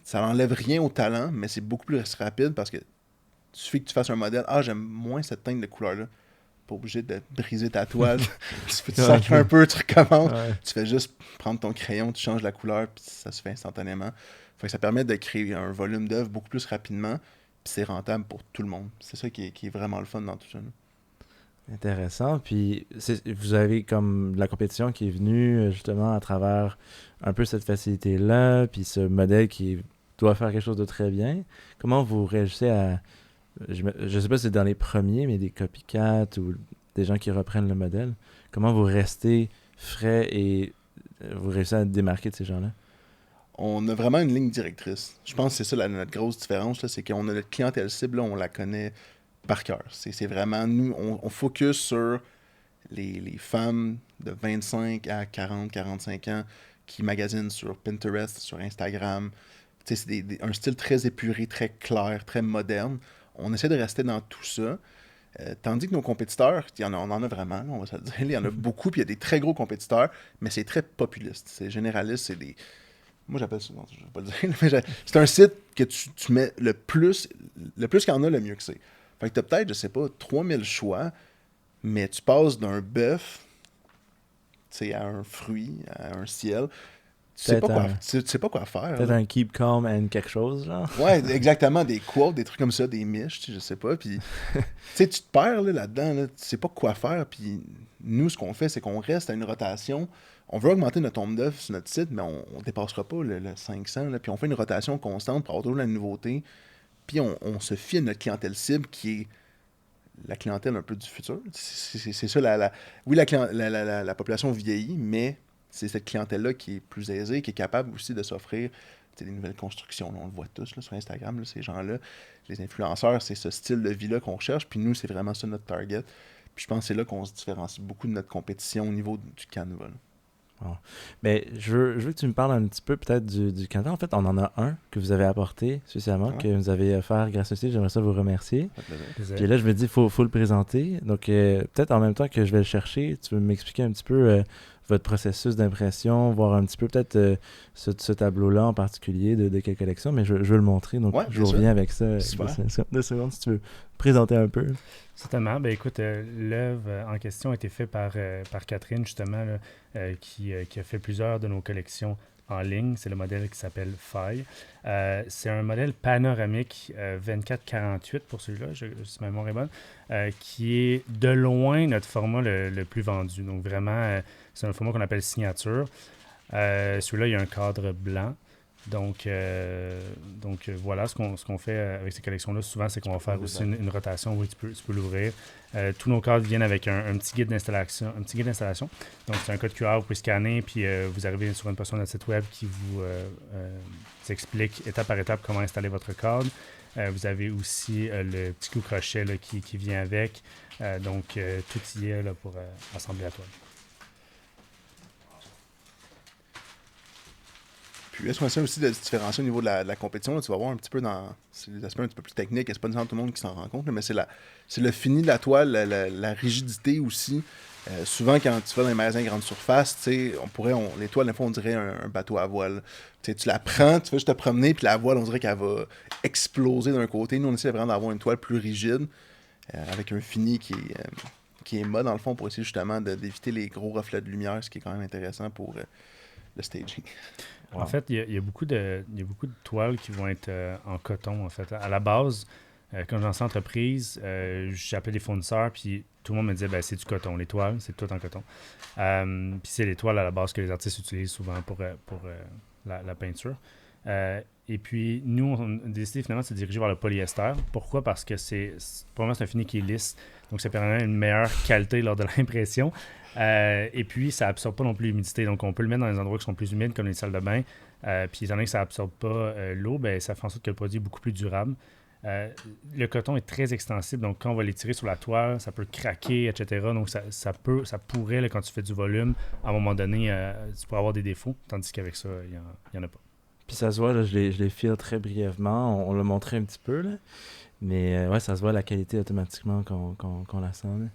Ça n'enlève rien au talent, mais c'est beaucoup plus rapide parce que il suffit que tu fasses un modèle. Ah, j'aime moins cette teinte de couleur-là. Pas obligé de briser ta toile. tu sacres un peu, tu recommences. Ouais. Tu fais juste prendre ton crayon, tu changes la couleur, puis ça se fait instantanément. Fait que ça permet de créer un volume d'œuvre beaucoup plus rapidement, puis c'est rentable pour tout le monde. C'est ça qui est vraiment le fun dans tout ça. Intéressant. Puis vous avez comme de la compétition qui est venue justement à travers un peu cette facilité-là, puis ce modèle qui doit faire quelque chose de très bien. Comment vous réagissez à... Je sais pas si c'est dans les premiers, mais des copycats ou des gens qui reprennent le modèle. Comment vous restez frais et vous réussissez à démarquer de ces gens-là? On a vraiment une ligne directrice. Je pense que c'est ça notre grosse différence, là, c'est qu'on a notre clientèle cible, là, on la connaît par cœur. C'est vraiment, nous, on focus sur les femmes de 25 à 40, 45 ans qui magasinent sur Pinterest, sur Instagram. Tu sais, c'est un style très épuré, très clair, très moderne. On essaie de rester dans tout ça. Tandis que nos compétiteurs, on en a vraiment, là, on va se le dire, il y en a beaucoup, puis il y a des très gros compétiteurs, mais c'est très populiste, c'est généraliste, c'est des... Moi, j'appelle ça, non, je ne vais pas le dire, mais c'est un site que tu mets le plus qu'il y en a, le mieux que c'est. Fait que tu as peut-être, je sais pas, 3000 choix, mais tu passes d'un bœuf à un fruit, à un ciel. Tu sais pas quoi faire. Peut-être Là. un keep calm and quelque chose, genre. Ouais, exactement, des quotes, des trucs comme ça, des miches, je sais pas. Puis, tu te perds là-dedans, là, tu sais pas quoi faire. Puis, nous, ce qu'on fait, c'est qu'on reste à une rotation. On veut augmenter notre nombre d'œufs sur notre site, mais on dépassera pas le 500. Là, puis, on fait une rotation constante pour avoir toujours la nouveauté. Puis, on se fie à notre clientèle cible qui est la clientèle un peu du futur. C'est ça, oui, la population vieillit, mais c'est cette clientèle-là qui est plus aisée, qui est capable aussi de s'offrir des nouvelles constructions. Là, on le voit tous là, sur Instagram, là, ces gens-là, les influenceurs, c'est ce style de vie-là qu'on recherche, puis nous, c'est vraiment ça notre target. Puis je pense que c'est là qu'on se différencie beaucoup de notre compétition au niveau du canevas. Bon. Mais je veux que tu me parles un petit peu peut-être du canevas. En fait, on en a un que vous avez apporté spécialement, que vous avez offert grâce au site. J'aimerais ça vous remercier. Puis là, je me dis, il faut le présenter. Donc, peut-être en même temps que je vais le chercher, tu veux m'expliquer un petit peu votre processus d'impression, voir un petit peu peut-être ce tableau-là en particulier de quelle collection, mais je veux le montrer. Donc, je reviens avec ça 2 secondes si tu veux présenter un peu. Certainement. Ben, écoute, l'œuvre en question a été faite par Catherine, justement, là, qui a fait plusieurs de nos collections en ligne. C'est le modèle qui s'appelle Faille. C'est un modèle panoramique 24-48 pour celui-là, si ma mémoire est bonne, qui est de loin notre format le plus vendu. Donc, vraiment, c'est un format qu'on appelle signature. Celui-là, il y a un cadre blanc. Donc voilà, ce qu'on fait avec ces collections-là, souvent, c'est qu'on va faire aussi une rotation où tu peux l'ouvrir. Tous nos cadres viennent avec un petit guide d'installation. Donc, c'est un code QR, vous pouvez scanner, puis vous arrivez sur une portion de notre site web qui vous explique étape par étape comment installer votre cadre. Vous avez aussi le petit clou crochet là, qui vient avec. Donc, tout y est là, pour assembler la toile. Puis est-ce qu'on essaie aussi de se différencier au niveau de la compétition? Là, tu vas voir un petit peu dans les aspects un petit peu plus techniques, et c'est pas nécessairement tout le monde qui s'en rend compte, là, mais c'est le fini de la toile, la rigidité aussi. Souvent, quand tu vas dans les magasins grande surface, les toiles, des fois, on dirait un bateau à voile. Tu la prends, tu vas juste te promener, puis la voile, on dirait qu'elle va exploser d'un côté. Nous, on essaie vraiment d'avoir une toile plus rigide, avec un fini qui est mat, dans le fond, pour essayer justement d'éviter les gros reflets de lumière, ce qui est quand même intéressant pour le staging. Wow. En fait, il y a beaucoup de toiles qui vont être en coton, en fait. À la base, quand j'ai lancé l'entreprise, j'appelais des fournisseurs, puis tout le monde me disait, c'est du coton. Les toiles, c'est tout en coton. Puis c'est les toiles à la base que les artistes utilisent souvent pour la peinture. Et puis, nous, on a décidé finalement de se diriger vers le polyester. Pourquoi? Parce que pour moi, c'est un fini qui est lisse. Donc, ça permet une meilleure qualité lors de l'impression. Et puis, ça absorbe pas non plus l'humidité. Donc, on peut le mettre dans des endroits qui sont plus humides, comme les salles de bain. Puis, étant donné que ça absorbe pas l'eau, ça fait en sorte que le produit est beaucoup plus durable. Le coton est très extensible. Donc, quand on va l'étirer sur la toile, ça peut craquer, etc. Donc, ça pourrait, là, quand tu fais du volume, à un moment donné, tu pourrais avoir des défauts. Tandis qu'avec ça, il n'y en a pas. Puis ça se voit, là, je les file très brièvement. On l'a montré un petit peu, là. Mais ouais, ça se voit la qualité automatiquement qu'on la sent. Là.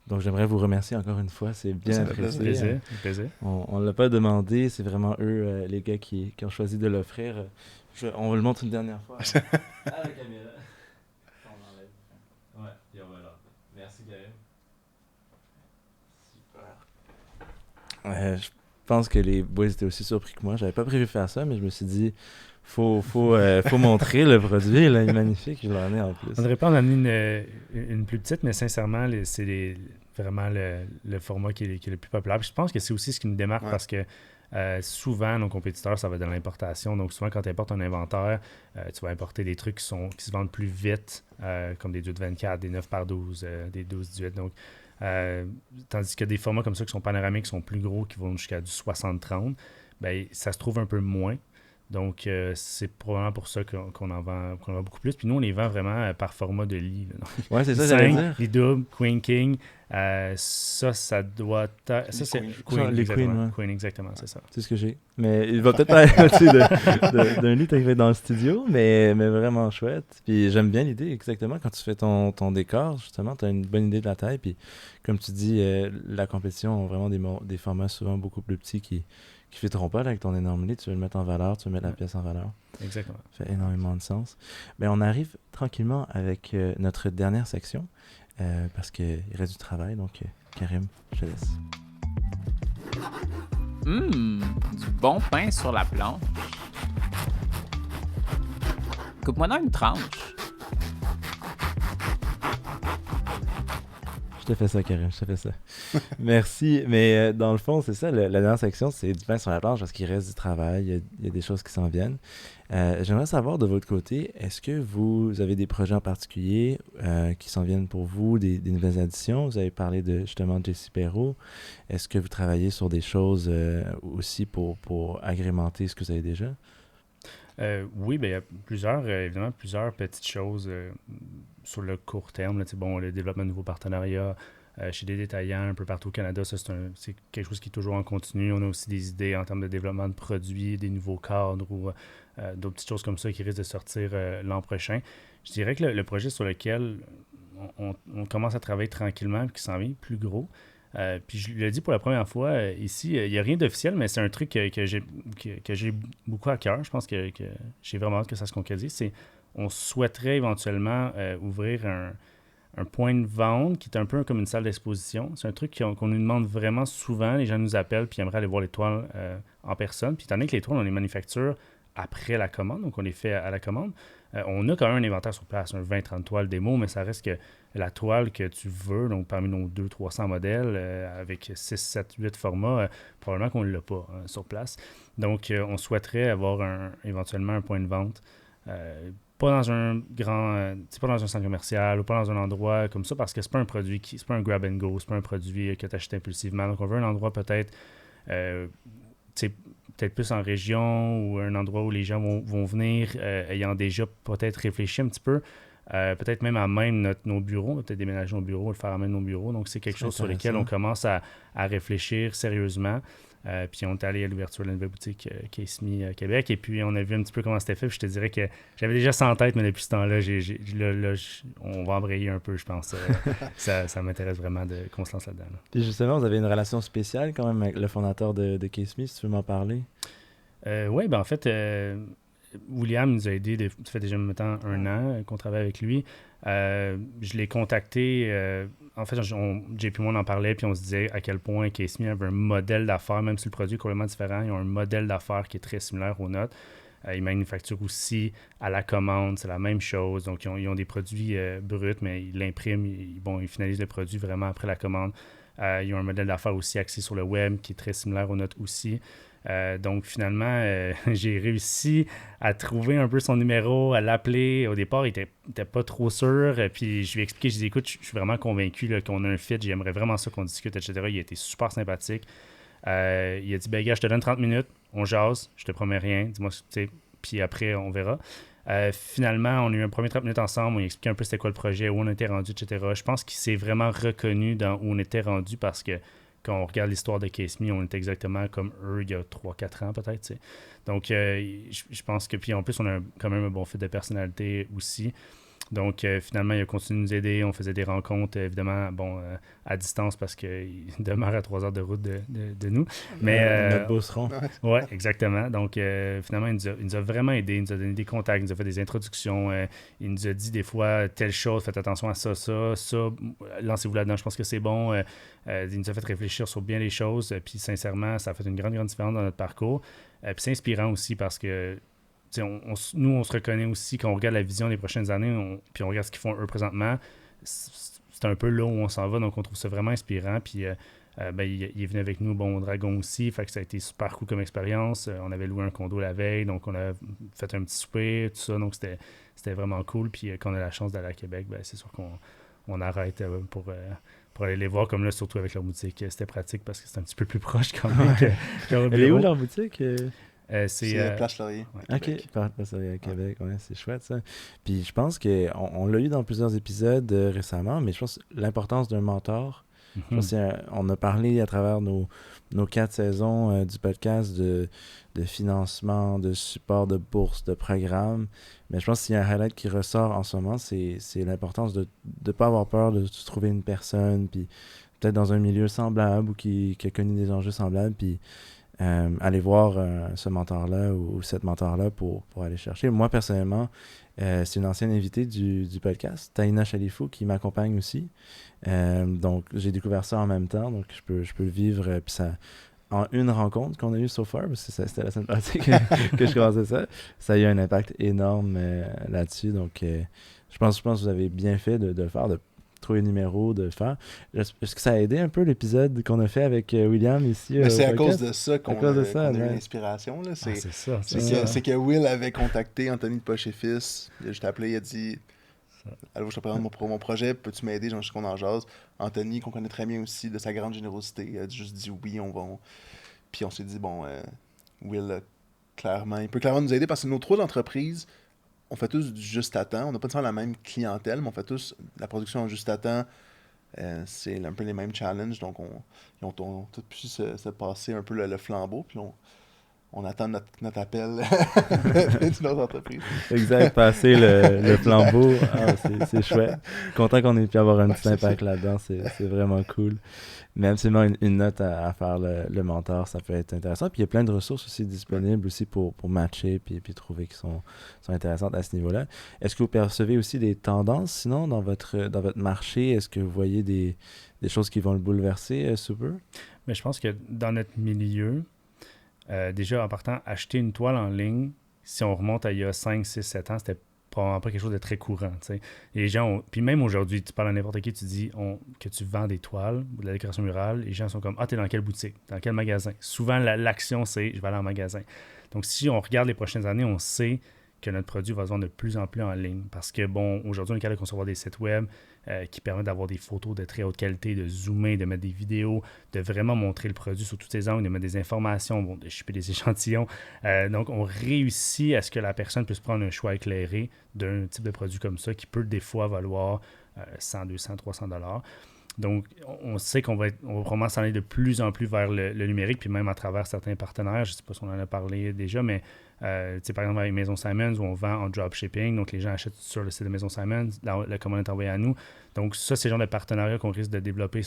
Donc j'aimerais vous remercier encore une fois. C'est bien apprécié. Plaisir. On ne l'a pas demandé. C'est vraiment eux, les gars, qui ont choisi de l'offrir. On le montre une dernière fois. À la caméra. On enlève. Ouais, puis on va là. Merci, Karim. Super. pense que les boys étaient aussi surpris que moi. J'avais pas prévu faire ça, mais je me suis dit, faut montrer le produit. Là, il est magnifique, je l'en ai en plus. On aurait pas en amener une plus petite, mais sincèrement, vraiment le format qui est le plus populaire. Puis je pense que c'est aussi ce qui nous démarque parce que souvent, nos compétiteurs, ça va être de l'importation. Donc, souvent, quand tu importes un inventaire, tu vas importer des trucs qui se vendent plus vite, comme des 2x24, des 9x12, des 12x18. Donc, tandis que des formats comme ça qui sont panoramiques, qui sont plus gros, qui vont jusqu'à du 60-30, ben, ça se trouve un peu moins. Donc, c'est probablement pour ça qu'on en vend beaucoup plus. Puis nous, on les vend vraiment par format de lit. Ouais, c'est ça, j'allais 5, dire. les doubles, Queen King. Ça doit... Ça, c'est Queen, Les exactement. Queen, ouais. Queen, exactement, c'est ça. C'est ce que j'ai. Mais il va peut-être être d'un lit arrivé dans le studio, mais vraiment chouette. Puis j'aime bien l'idée, exactement. Quand tu fais ton décor, justement, tu as une bonne idée de la taille. Puis comme tu dis, la compétition a vraiment des formats souvent beaucoup plus petits qui fitteront pas là, avec ton énorme lit. Tu veux le mettre en valeur, tu veux mettre la pièce en valeur. Exactement. Ça fait énormément de sens. Mais on arrive tranquillement avec notre dernière section, parce qu'il reste du travail. Donc, Karim, je te laisse. Du bon pain sur la planche. Coupe-moi dans une tranche. Je te fais ça, Karim, je te fais ça. Merci. Mais dans le fond, c'est ça, la dernière section, c'est du pain sur la planche parce qu'il reste du travail, il y a des choses qui s'en viennent. J'aimerais savoir de votre côté, est-ce que vous avez des projets en particulier qui s'en viennent pour vous, des nouvelles additions? Vous avez parlé justement de JC Perrault. Est-ce que vous travaillez sur des choses aussi pour agrémenter ce que vous avez déjà? Oui, ben, il y a évidemment plusieurs petites choses sur le court terme. Là, le développement de nouveaux partenariats chez des détaillants un peu partout au Canada, ça c'est quelque chose qui est toujours en continu. On a aussi des idées en termes de développement de produits, des nouveaux cadres ou d'autres petites choses comme ça qui risquent de sortir l'an prochain. Je dirais que le projet sur lequel on commence à travailler tranquillement et qui s'en vient plus gros, puis je le dis pour la première fois ici, il n'y a rien d'officiel, mais c'est un truc que j'ai beaucoup à cœur. Je pense que j'ai vraiment hâte que ça se concrétise. On souhaiterait éventuellement ouvrir un point de vente qui est un peu comme une salle d'exposition. C'est un truc qu'on nous demande vraiment souvent. Les gens nous appellent puis aimeraient aller voir les toiles en personne. Puis étant donné que les toiles, on les manufacture après la commande, donc on les fait à la commande. On a quand même un inventaire sur place, un 20-30 toiles démo, mais ça reste que la toile que tu veux, donc parmi nos 200-300 modèles, avec 6, 7, 8 formats, probablement qu'on ne l'a pas sur place. Donc, on souhaiterait avoir éventuellement un point de vente, pas dans un pas dans un centre commercial ou pas dans un endroit comme ça, parce que c'est pas un produit c'est pas un grab and go, c'est pas un produit que tu achètes impulsivement. Donc, on veut un endroit peut-être plus en région ou un endroit où les gens vont venir ayant déjà peut-être réfléchi un petit peu, peut-être même à même nos bureaux, on va peut-être déménager nos bureaux, le faire à même nos bureaux. Donc, c'est quelque chose sur lequel on commence à réfléchir sérieusement. Puis on est allé à l'ouverture de la nouvelle boutique Case Me Québec, et puis on a vu un petit peu comment c'était fait. Puis je te dirais que j'avais déjà ça en tête, mais depuis ce temps-là, on va embrayer un peu, je pense. Ça m'intéresse vraiment qu'on se lance là-dedans. Là. Puis justement, vous avez une relation spéciale quand même avec le fondateur de Case Me, si tu veux m'en parler. Oui, ben en fait, William nous a aidés, ça fait déjà maintenant 1 an qu'on travaille avec lui. Je l'ai contacté, en fait, JP Moore en parlait, puis on se disait à quel point Case Me avait un modèle d'affaires, même si le produit est complètement différent, ils ont un modèle d'affaires qui est très similaire aux nôtres. Ils manufacturent aussi à la commande, c'est la même chose. Donc, ils ont des produits bruts, mais ils l'impriment, ils finalisent le produit vraiment après la commande. Ils ont un modèle d'affaires aussi axé sur le web qui est très similaire aux nôtres aussi. Donc, finalement, j'ai réussi à trouver un peu son numéro, à l'appeler. Au départ, il était pas trop sûr. Puis, je lui ai expliqué, je lui ai dit, écoute, je suis vraiment convaincu là, qu'on a un fit. J'aimerais vraiment ça qu'on discute, etc. Il a été super sympathique. Il a dit, ben gars, je te donne 30 minutes, on jase, je te promets rien. Dis-moi, tu sais, puis après, on verra. Finalement, on a eu un premier 30 minutes ensemble. On a expliqué un peu c'était quoi le projet, où on était rendu, etc. Je pense qu'il s'est vraiment reconnu dans où on était rendu parce que quand on regarde l'histoire de Case Me, on est exactement comme eux il y a 3-4 ans peut-être. T'sais. Donc, je pense que, puis en plus, on a quand même un bon fit de personnalité aussi. Donc, finalement, il a continué de nous aider. On faisait des rencontres, évidemment, à distance parce qu'il demeure à 3 heures de route de nous. Mais, notre bosseron. oui, exactement. Donc, finalement, il nous a vraiment aidé. Il nous a donné des contacts, il nous a fait des introductions. Il nous a dit des fois telle chose, faites attention à ça, lancez-vous là-dedans, je pense que c'est bon. Il nous a fait réfléchir sur bien les choses. Puis, sincèrement, ça a fait une grande, grande différence dans notre parcours. Puis, c'est inspirant aussi parce que nous, on se reconnaît aussi quand on regarde la vision des prochaines années, puis on regarde ce qu'ils font eux présentement. C'est un peu là où on s'en va, donc on trouve ça vraiment inspirant. Puis il est venu avec nous, Dragon aussi, fait que ça a été super cool comme expérience. On avait loué un condo la veille, donc on a fait un petit souper, tout ça, donc c'était vraiment cool. Puis quand on a la chance d'aller à Québec, c'est sûr qu'on arrête pour aller les voir, comme là, surtout avec leur boutique. C'était pratique parce que c'est un petit peu plus proche quand même. Elle est où leur boutique? C'est Place Laurier. Ouais, OK, Place Laurier à Québec. Ouais, c'est chouette ça. Puis je pense qu'on l'a eu dans plusieurs épisodes récemment, mais je pense que l'importance d'un mentor, je pense qu'on a parlé à travers nos 4 saisons du podcast de financement, de support, de bourse, de programme. Mais je pense qu'il y a un highlight qui ressort en ce moment, c'est l'importance de ne pas avoir peur de trouver une personne, puis peut-être dans un milieu semblable ou qui a connu des enjeux semblables, puis aller voir ce mentor-là ou cette mentor-là pour aller chercher. Moi, personnellement, c'est une ancienne invitée du podcast, Taïna Chalifou, qui m'accompagne aussi. Donc, j'ai découvert ça en même temps, donc je peux le vivre. Puis ça, en une rencontre qu'on a eue so far, parce que c'était la semaine passée que je commençais ça a eu un impact énorme là-dessus. Donc, je pense que vous avez bien fait de le faire, de trouver le numéro, de le faire. Est-ce que ça a aidé un peu l'épisode qu'on a fait avec William ici? Mais c'est à cause de ça qu'on a eu l'inspiration. C'est ça. C'est que Will avait contacté Anthony de Poche et Fils. Je t'ai appelé, il a dit allô, je te présente mon projet, peux-tu m'aider? Genre, je sais qu'on en jase. Anthony, qu'on connaît très bien aussi, de sa grande générosité, il a juste dit oui, on va. Puis on s'est dit, Will, il peut clairement nous aider parce que nos 3 entreprises, on fait tous du juste à temps. On n'a pas nécessairement la même clientèle, mais on fait tous la production en juste à temps. C'est un peu les mêmes challenges. Donc, ils ont tous pu se passer un peu le flambeau. Puis, on attend notre appel d'une autre entreprise. Exact, passer le flambeau. C'est chouette. Content qu'on ait pu avoir un petit impact là-dedans. C'est vraiment cool. Mais absolument une note à faire le mentor, ça peut être intéressant. Puis il y a plein de ressources aussi disponibles aussi pour matcher puis trouver qui sont intéressantes à ce niveau-là. Est-ce que vous percevez aussi des tendances sinon dans votre marché? Est-ce que vous voyez des choses qui vont le bouleverser super? Mais je pense que dans notre milieu, déjà en partant, acheter une toile en ligne, si on remonte à il y a 5, 6, 7 ans, c'était probablement pas quelque chose de très courant. T'sais. Les gens puis même aujourd'hui, tu parles à n'importe qui, tu dis que tu vends des toiles ou de la décoration murale, les gens sont comme t'es dans quelle boutique, dans quel magasin? Souvent, l'action, c'est je vais aller en magasin. Donc, si on regarde les prochaines années, on sait que notre produit va se vendre de plus en plus en ligne. Parce que, aujourd'hui, on est capable de concevoir des sites web qui permettent d'avoir des photos de très haute qualité, de zoomer, de mettre des vidéos, de vraiment montrer le produit sous tous ses angles, de mettre des informations, de shipper des échantillons. Donc, on réussit à ce que la personne puisse prendre un choix éclairé d'un type de produit comme ça qui peut des fois valoir 100, 200, 300 $. Donc, on sait qu'on va vraiment s'en aller de plus en plus vers le numérique, puis même à travers certains partenaires. Je ne sais pas si on en a parlé déjà, mais par exemple avec Maison Simons, où on vend en dropshipping. Donc, les gens achètent sur le site de Maison Simons, la commande est envoyée à nous. Donc, ça, c'est le genre de partenariat qu'on risque de développer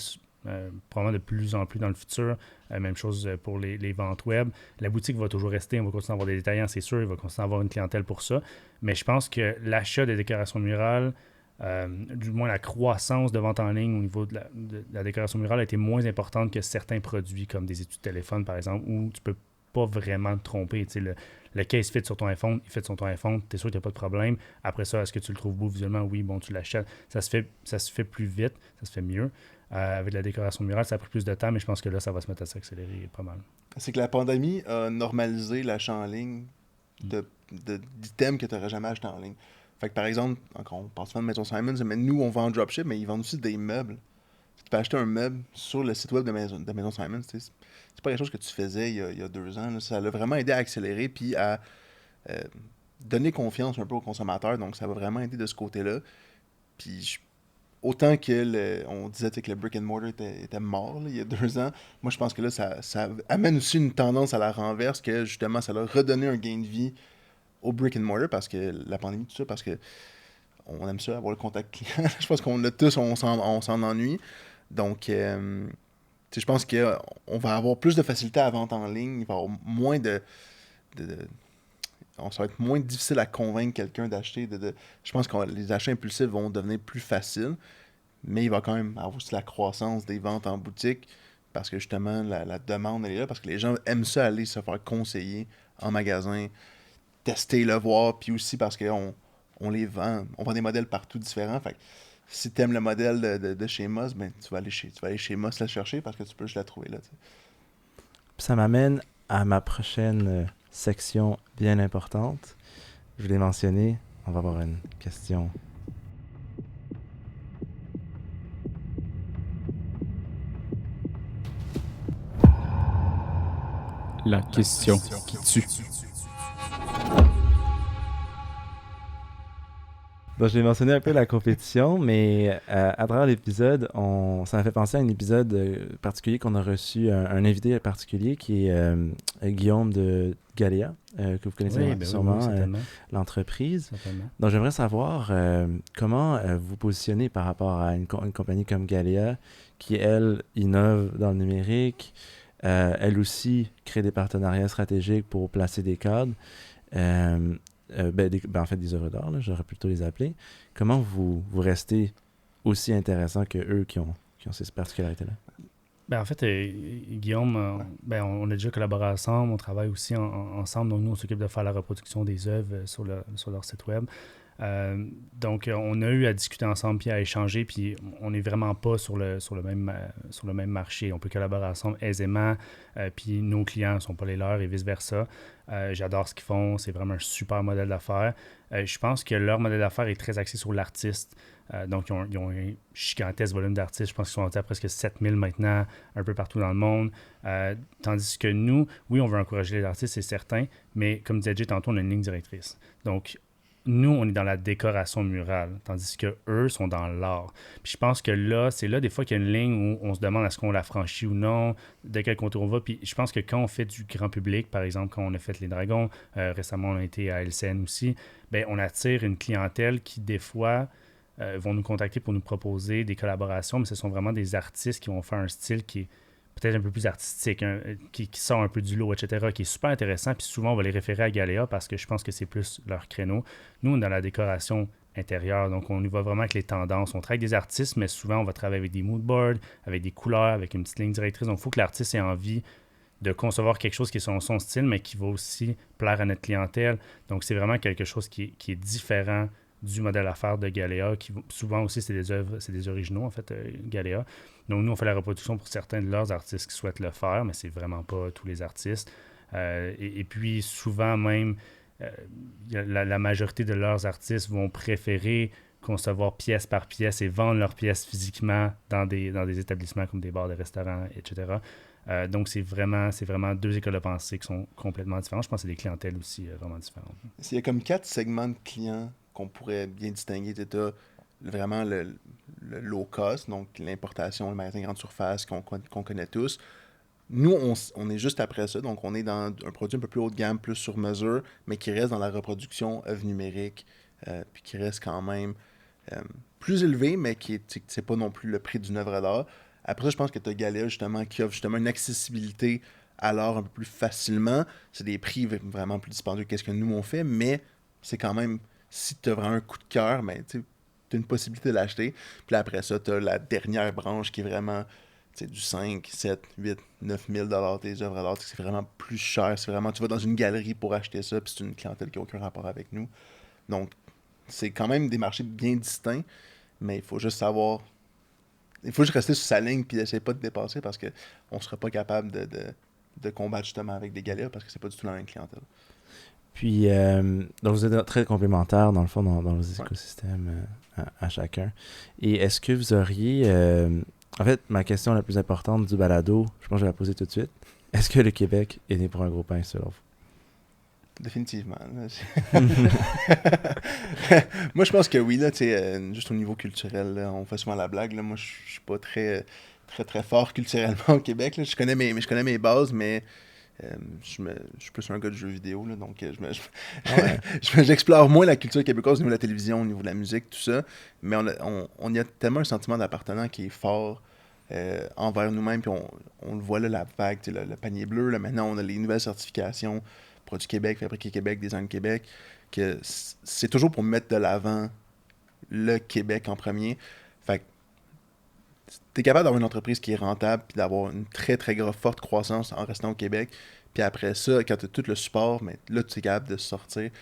probablement de plus en plus dans le futur. Même chose pour les ventes web. La boutique va toujours rester, on va continuer à avoir des détaillants, c'est sûr, il va continuer à avoir une clientèle pour ça. Mais je pense que l'achat des décorations murales, du moins la croissance de vente en ligne au niveau de la décoration murale a été moins importante que certains produits comme des étuis de téléphone par exemple où tu peux pas vraiment te tromper. Le case fit sur ton iPhone, il fit sur ton iPhone, tu es sûr qu'il n'y a pas de problème. Après ça, est-ce que tu le trouves beau visuellement? Oui, tu l'achètes. Ça se fait plus vite, ça se fait mieux. Avec la décoration murale, ça a pris plus de temps, mais je pense que là, ça va se mettre à s'accélérer pas mal. C'est que la pandémie a normalisé l'achat en ligne d'items que tu n'aurais jamais acheté en ligne. Fait que par exemple, on parle souvent de Maison Simons, mais nous, on vend en dropship, mais ils vendent aussi des meubles. Tu peux acheter un meuble sur le site web de Maison Simons. C'est pas quelque chose que tu faisais il y a 2 ans. Là. Ça l'a vraiment aidé à accélérer puis à donner confiance un peu aux consommateurs. Donc, ça va vraiment aider de ce côté-là. Puis, autant que on disait que le brick and mortar était mort là, il y a 2 ans, moi, je pense que là, ça amène aussi une tendance à la renverse que, justement, ça leur redonné un gain de vie au brick and mortar parce que la pandémie, tout ça, parce que on aime ça, avoir le contact client. Je pense qu'on a tous, on s'en ennuie. Donc, je pense qu'on va avoir plus de facilité à la vente en ligne. Il va y avoir moins ça va être moins difficile à convaincre quelqu'un d'acheter. Je pense que les achats impulsifs vont devenir plus faciles, mais il va quand même avoir aussi la croissance des ventes en boutique parce que justement, la demande elle est là, parce que les gens aiment ça aller se faire conseiller en magasin, tester, le voir, puis aussi parce qu'on les vend, on vend des modèles partout différents. Fait que si tu aimes le modèle de chez Moss, ben, tu vas aller chez Moss la chercher parce que tu peux juste la trouver là. T'sais. Ça m'amène à ma prochaine section bien importante. Je l'ai mentionné, on va avoir une question. La question qui tue. Bon, je l'ai mentionné un peu la compétition, mais à travers l'épisode, ça m'a fait penser à un épisode particulier qu'on a reçu, un invité particulier qui est Guillaume de Galéa, que vous connaissez sûrement, l'entreprise. Certainement. Donc, j'aimerais savoir comment vous positionnez par rapport à une compagnie comme Galéa, qui, elle, innove dans le numérique, elle aussi crée des partenariats stratégiques pour placer des cadres. En fait, des œuvres d'art, là, j'aurais plutôt les appeler. Comment vous restez aussi intéressant que eux qui ont ces particularités-là? En fait, Guillaume, on a déjà collaboré ensemble, on travaille aussi ensemble. Donc, nous, on s'occupe de faire la reproduction des œuvres sur leur site web. Donc, on a eu à discuter ensemble puis à échanger, puis on n'est vraiment pas sur le même marché. On peut collaborer ensemble aisément, puis nos clients ne sont pas les leurs et vice-versa. J'adore ce qu'ils font, c'est vraiment un super modèle d'affaires. Je pense que leur modèle d'affaires est très axé sur l'artiste. Donc, ils ont un gigantesque volume d'artistes. Je pense qu'ils sont à presque 7000 maintenant, un peu partout dans le monde. Tandis que nous, oui, on veut encourager les artistes, c'est certain, mais comme disait Jay tantôt, on a une ligne directrice. Donc, nous, on est dans la décoration murale, tandis qu'eux sont dans l'art. Puis je pense que là, c'est là des fois qu'il y a une ligne où on se demande est-ce qu'on la franchit ou non, de quel côté on va. Puis je pense que quand on fait du grand public, par exemple, quand on a fait Les Dragons, récemment on a été à LCN aussi, bien, on attire une clientèle qui, des fois, vont nous contacter pour nous proposer des collaborations, mais ce sont vraiment des artistes qui vont faire un style qui est peut-être un peu plus artistique, qui sort un peu du lot, etc., qui est super intéressant. Puis souvent, on va les référer à Galéa parce que je pense que c'est plus leur créneau. Nous, on est dans la décoration intérieure, donc on y va vraiment avec les tendances. On travaille avec des artistes, mais souvent, on va travailler avec des mood boards, avec des couleurs, avec une petite ligne directrice. Donc, il faut que l'artiste ait envie de concevoir quelque chose qui est son style, mais qui va aussi plaire à notre clientèle. Donc, c'est vraiment quelque chose qui est différent du modèle d'affaires de Galéa, qui souvent aussi, c'est des originaux, en fait, Galéa. Donc, nous, on fait la reproduction pour certains de leurs artistes qui souhaitent le faire, mais c'est vraiment pas tous les artistes. Et puis, souvent même, la majorité de leurs artistes vont préférer concevoir pièce par pièce et vendre leurs pièces physiquement dans des établissements comme des bars, des restaurants, etc. Donc, c'est vraiment deux écoles de pensée qui sont complètement différentes. Je pense que c'est des clientèles aussi vraiment différentes. Il y a comme 4 segments de clients qu'on pourrait bien distinguer. Tu as vraiment le low cost, donc l'importation, le magasin grande surface qu'on connaît tous. Nous, on est juste après ça, donc on est dans un produit un peu plus haut de gamme, plus sur mesure, mais qui reste dans la reproduction œuvre numérique, puis qui reste quand même plus élevé, mais c'est pas non plus le prix d'une œuvre d'art. Après ça, je pense que tu as Galéa, justement, qui offre justement une accessibilité à l'art un peu plus facilement. C'est des prix vraiment plus dispendieux que ce que nous on fait, mais c'est quand même, si tu as vraiment un coup de cœur, ben, tu as une possibilité de l'acheter. Puis après ça, tu as la dernière branche qui est vraiment du 5, 7, 8, 9 000 $ des œuvres d'art. C'est vraiment plus cher. C'est vraiment, tu vas dans une galerie pour acheter ça, puis c'est une clientèle qui n'a aucun rapport avec nous. Donc, c'est quand même des marchés bien distincts, mais il faut juste savoir. Il faut juste rester sur sa ligne puis essayer pas de dépasser parce qu'on ne sera pas capable de combattre justement avec des galères parce que c'est pas du tout la même clientèle. Puis, donc vous êtes très complémentaires dans le fond dans vos écosystèmes à chacun. Et est-ce que vous auriez... en fait, ma question la plus importante du balado, je pense que je vais la poser tout de suite. Est-ce que le Québec est né pour un gros pain selon vous? Définitivement. Moi, je pense que oui, là, juste au niveau culturel, là, on fait souvent la blague. Là, moi, je suis pas très, très, très fort culturellement au Québec. Là. Je connais mes bases, mais Je suis plus un gars de jeux vidéo, là, donc j'explore moins la culture québécoise au niveau de la télévision, au niveau de la musique, tout ça. Mais on y a tellement un sentiment d'appartenance qui est fort envers nous-mêmes. Puis on le voit là, la vague, le panier bleu. Là, maintenant, on a les nouvelles certifications, Produits Québec, Fabriqué Québec, Design Québec, que c'est toujours pour mettre de l'avant le Québec en premier. Fait que t'es capable d'avoir une entreprise qui est rentable puis d'avoir une très, très forte croissance en restant au Québec. Puis après ça, quand tu as tout le support, mais là, tu es capable de sortir. Puis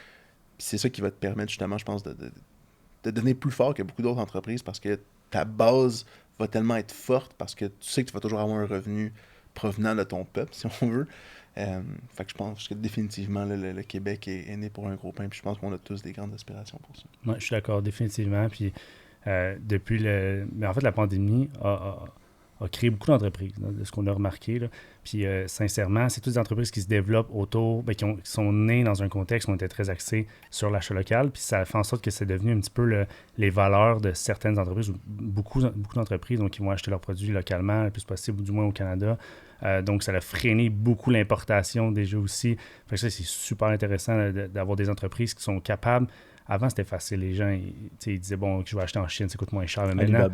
c'est ça qui va te permettre, justement, je pense, de devenir plus fort que beaucoup d'autres entreprises parce que ta base va tellement être forte parce que tu sais que tu vas toujours avoir un revenu provenant de ton peuple, si on veut. Fait que je pense que définitivement, le Québec est né pour un gros pain. Puis je pense qu'on a tous des grandes aspirations pour ça. Oui, je suis d'accord, définitivement. Puis depuis mais en fait, la pandémie a créé beaucoup d'entreprises, là, de ce qu'on a remarqué. Là. Puis sincèrement, c'est toutes des entreprises qui se développent autour, qui sont nées dans un contexte où on était très axé sur l'achat local. Puis ça fait en sorte que c'est devenu un petit peu les valeurs de certaines entreprises, ou beaucoup d'entreprises donc, qui vont acheter leurs produits localement le plus possible, ou du moins au Canada. Donc, ça a freiné beaucoup l'importation déjà aussi. Fait que ça, c'est super intéressant d'avoir des entreprises qui sont capables. Avant, c'était facile. Les gens, ils disaient, bon, je vais acheter en Chine, ça coûte moins cher. Mais maintenant,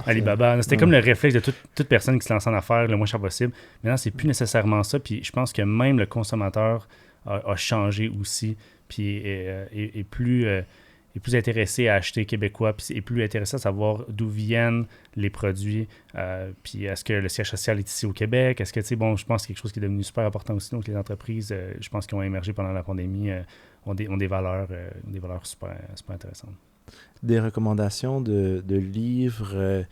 Alibaba. C'était comme le réflexe de toute personne qui se lance en affaires le moins cher possible. Maintenant, c'est plus nécessairement ça. Puis je pense que même le consommateur a changé aussi. Puis est plus intéressé à acheter québécois, puis est plus intéressé à savoir d'où viennent les produits, puis est-ce que le siège social est ici au Québec, est-ce que, je pense que c'est quelque chose qui est devenu super important aussi, donc les entreprises, je pense, qui ont émergé pendant la pandémie, ont des valeurs super, super intéressantes. Des recommandations de livres,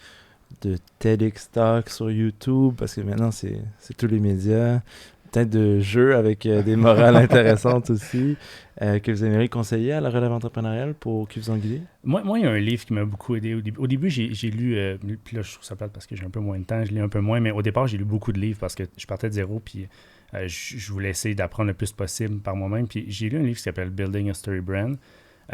de TEDx Talk sur YouTube, parce que maintenant, c'est tous les médias. Peut-être de jeux avec des morales intéressantes aussi, que vous aimeriez conseiller à la relève entrepreneuriale pour qui vous en guidez? Moi, il y a un livre qui m'a beaucoup aidé. Au début, j'ai lu, puis là, je trouve ça plate parce que j'ai un peu moins de temps, je lis un peu moins, mais au départ, j'ai lu beaucoup de livres parce que je partais de zéro, puis je voulais essayer d'apprendre le plus possible par moi-même. Puis j'ai lu un livre qui s'appelle Building a Story Brand.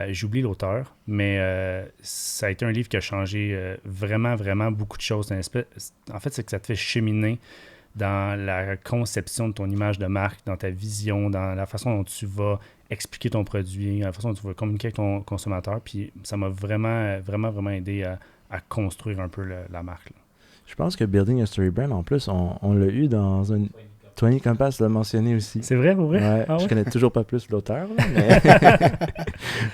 J'oublie l'auteur, mais ça a été un livre qui a changé vraiment, vraiment beaucoup de choses. En fait, c'est que ça te fait cheminer dans la conception de ton image de marque, dans ta vision, dans la façon dont tu vas expliquer ton produit, la façon dont tu vas communiquer avec ton consommateur. Puis ça m'a vraiment, vraiment, vraiment aidé à construire un peu la marque. Là. Je pense que Building a Story Brand, en plus, on l'a eu dans un... 20 Compass l'a mentionné aussi. C'est vrai, pour vrai? Ouais, ah ouais? Je connais toujours pas plus l'auteur,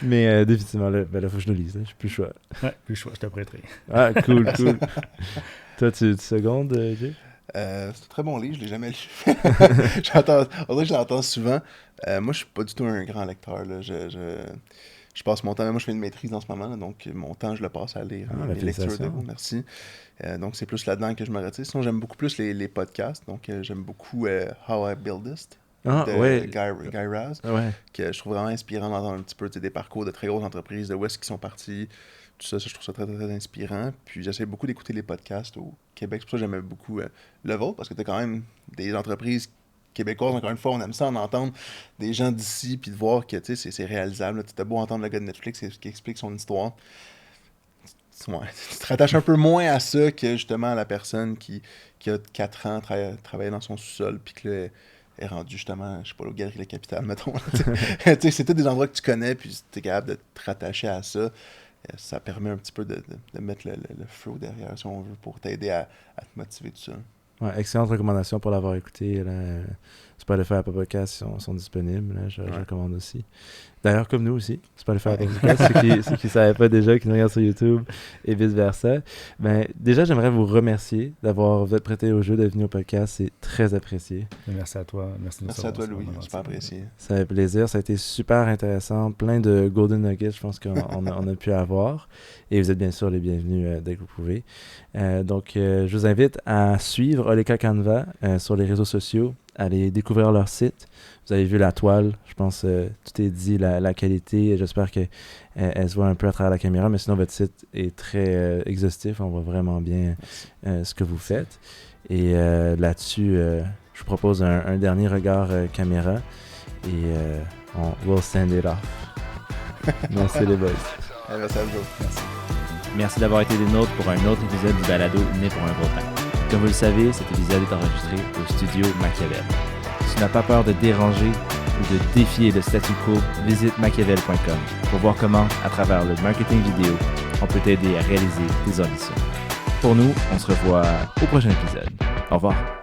mais définitivement, là, faut que je le lise. J'ai plus le choix. Ouais, plus le choix, je te prêterai. Ah, cool. Toi, tu secondes, Jay? C'est un très bon livre, je ne l'ai jamais lu. On dirait que je l'entends souvent. Moi, je ne suis pas du tout un grand lecteur. Là. Je passe mon temps, moi je fais une maîtrise en ce moment, là, donc mon temps je le passe à lire mes lectures de vous, merci. Donc c'est plus là-dedans que je me retire. Sinon j'aime beaucoup plus les podcasts, donc j'aime beaucoup How I Build This de Guy Raz, que je trouve vraiment inspirant d'entendre un petit peu des parcours de très grosses entreprises, de où est-ce qu'ils sont partis, tout ça, je trouve ça très, très, très inspirant. Puis j'essaie beaucoup d'écouter les podcasts au Québec, c'est pour ça que j'aimais beaucoup le vôtre, parce que tu as quand même des entreprises québécoises, encore une fois, on aime ça en entendre des gens d'ici, puis de voir que c'est réalisable. Tu as beau entendre le gars de Netflix qui explique son histoire. Ouais, tu te rattaches un peu moins à ça que justement à la personne qui a 4 ans travaillé dans son sous-sol, puis que là, est rendu justement, je sais pas, au Galerie La Capitale, mettons. C'est tous des endroits que tu connais, puis tu es capable de te rattacher à ça. Ça permet un petit peu de mettre le flow derrière, si on veut, pour t'aider à te motiver, tout ça. Ouais, excellente recommandation pour l'avoir écouté. Là. Spotify et Apple Podcasts sont disponibles. Là, je recommande aussi. D'ailleurs, comme nous aussi, Spotify et Apple Podcasts, ceux qui ne savaient pas déjà, qui nous regardent sur YouTube et vice-versa. Ben, déjà, j'aimerais vous remercier d'avoir vous êtes prêté au jeu, d'être venu au podcast. C'est très apprécié. Merci à toi. Merci à toi, Louis. Super apprécié. Ça fait plaisir. Ça a été super intéressant. Plein de golden nuggets, je pense qu'on a pu avoir. Et vous êtes bien sûr les bienvenus dès que vous pouvez. Donc, je vous invite à suivre Oleka Canva sur les réseaux sociaux. Allez découvrir leur site. Vous avez vu la toile, je pense tout est dit, la qualité. J'espère qu'elle se voit un peu à travers la caméra, mais sinon votre site est très exhaustif. On voit vraiment bien ce que vous faites. Et là-dessus, je vous propose un dernier regard caméra et on will send it off. Merci les boys. Merci à vous. Merci d'avoir été des nôtres pour un autre épisode du balado Né pour un gros pain. Comme vous le savez, cet épisode est enregistré au studio Machiavel. tu n'as pas peur de déranger ou de défier le statu quo, visite machiavel.com pour voir comment, à travers le marketing vidéo, on peut t'aider à réaliser tes ambitions. Pour nous, on se revoit au prochain épisode. Au revoir.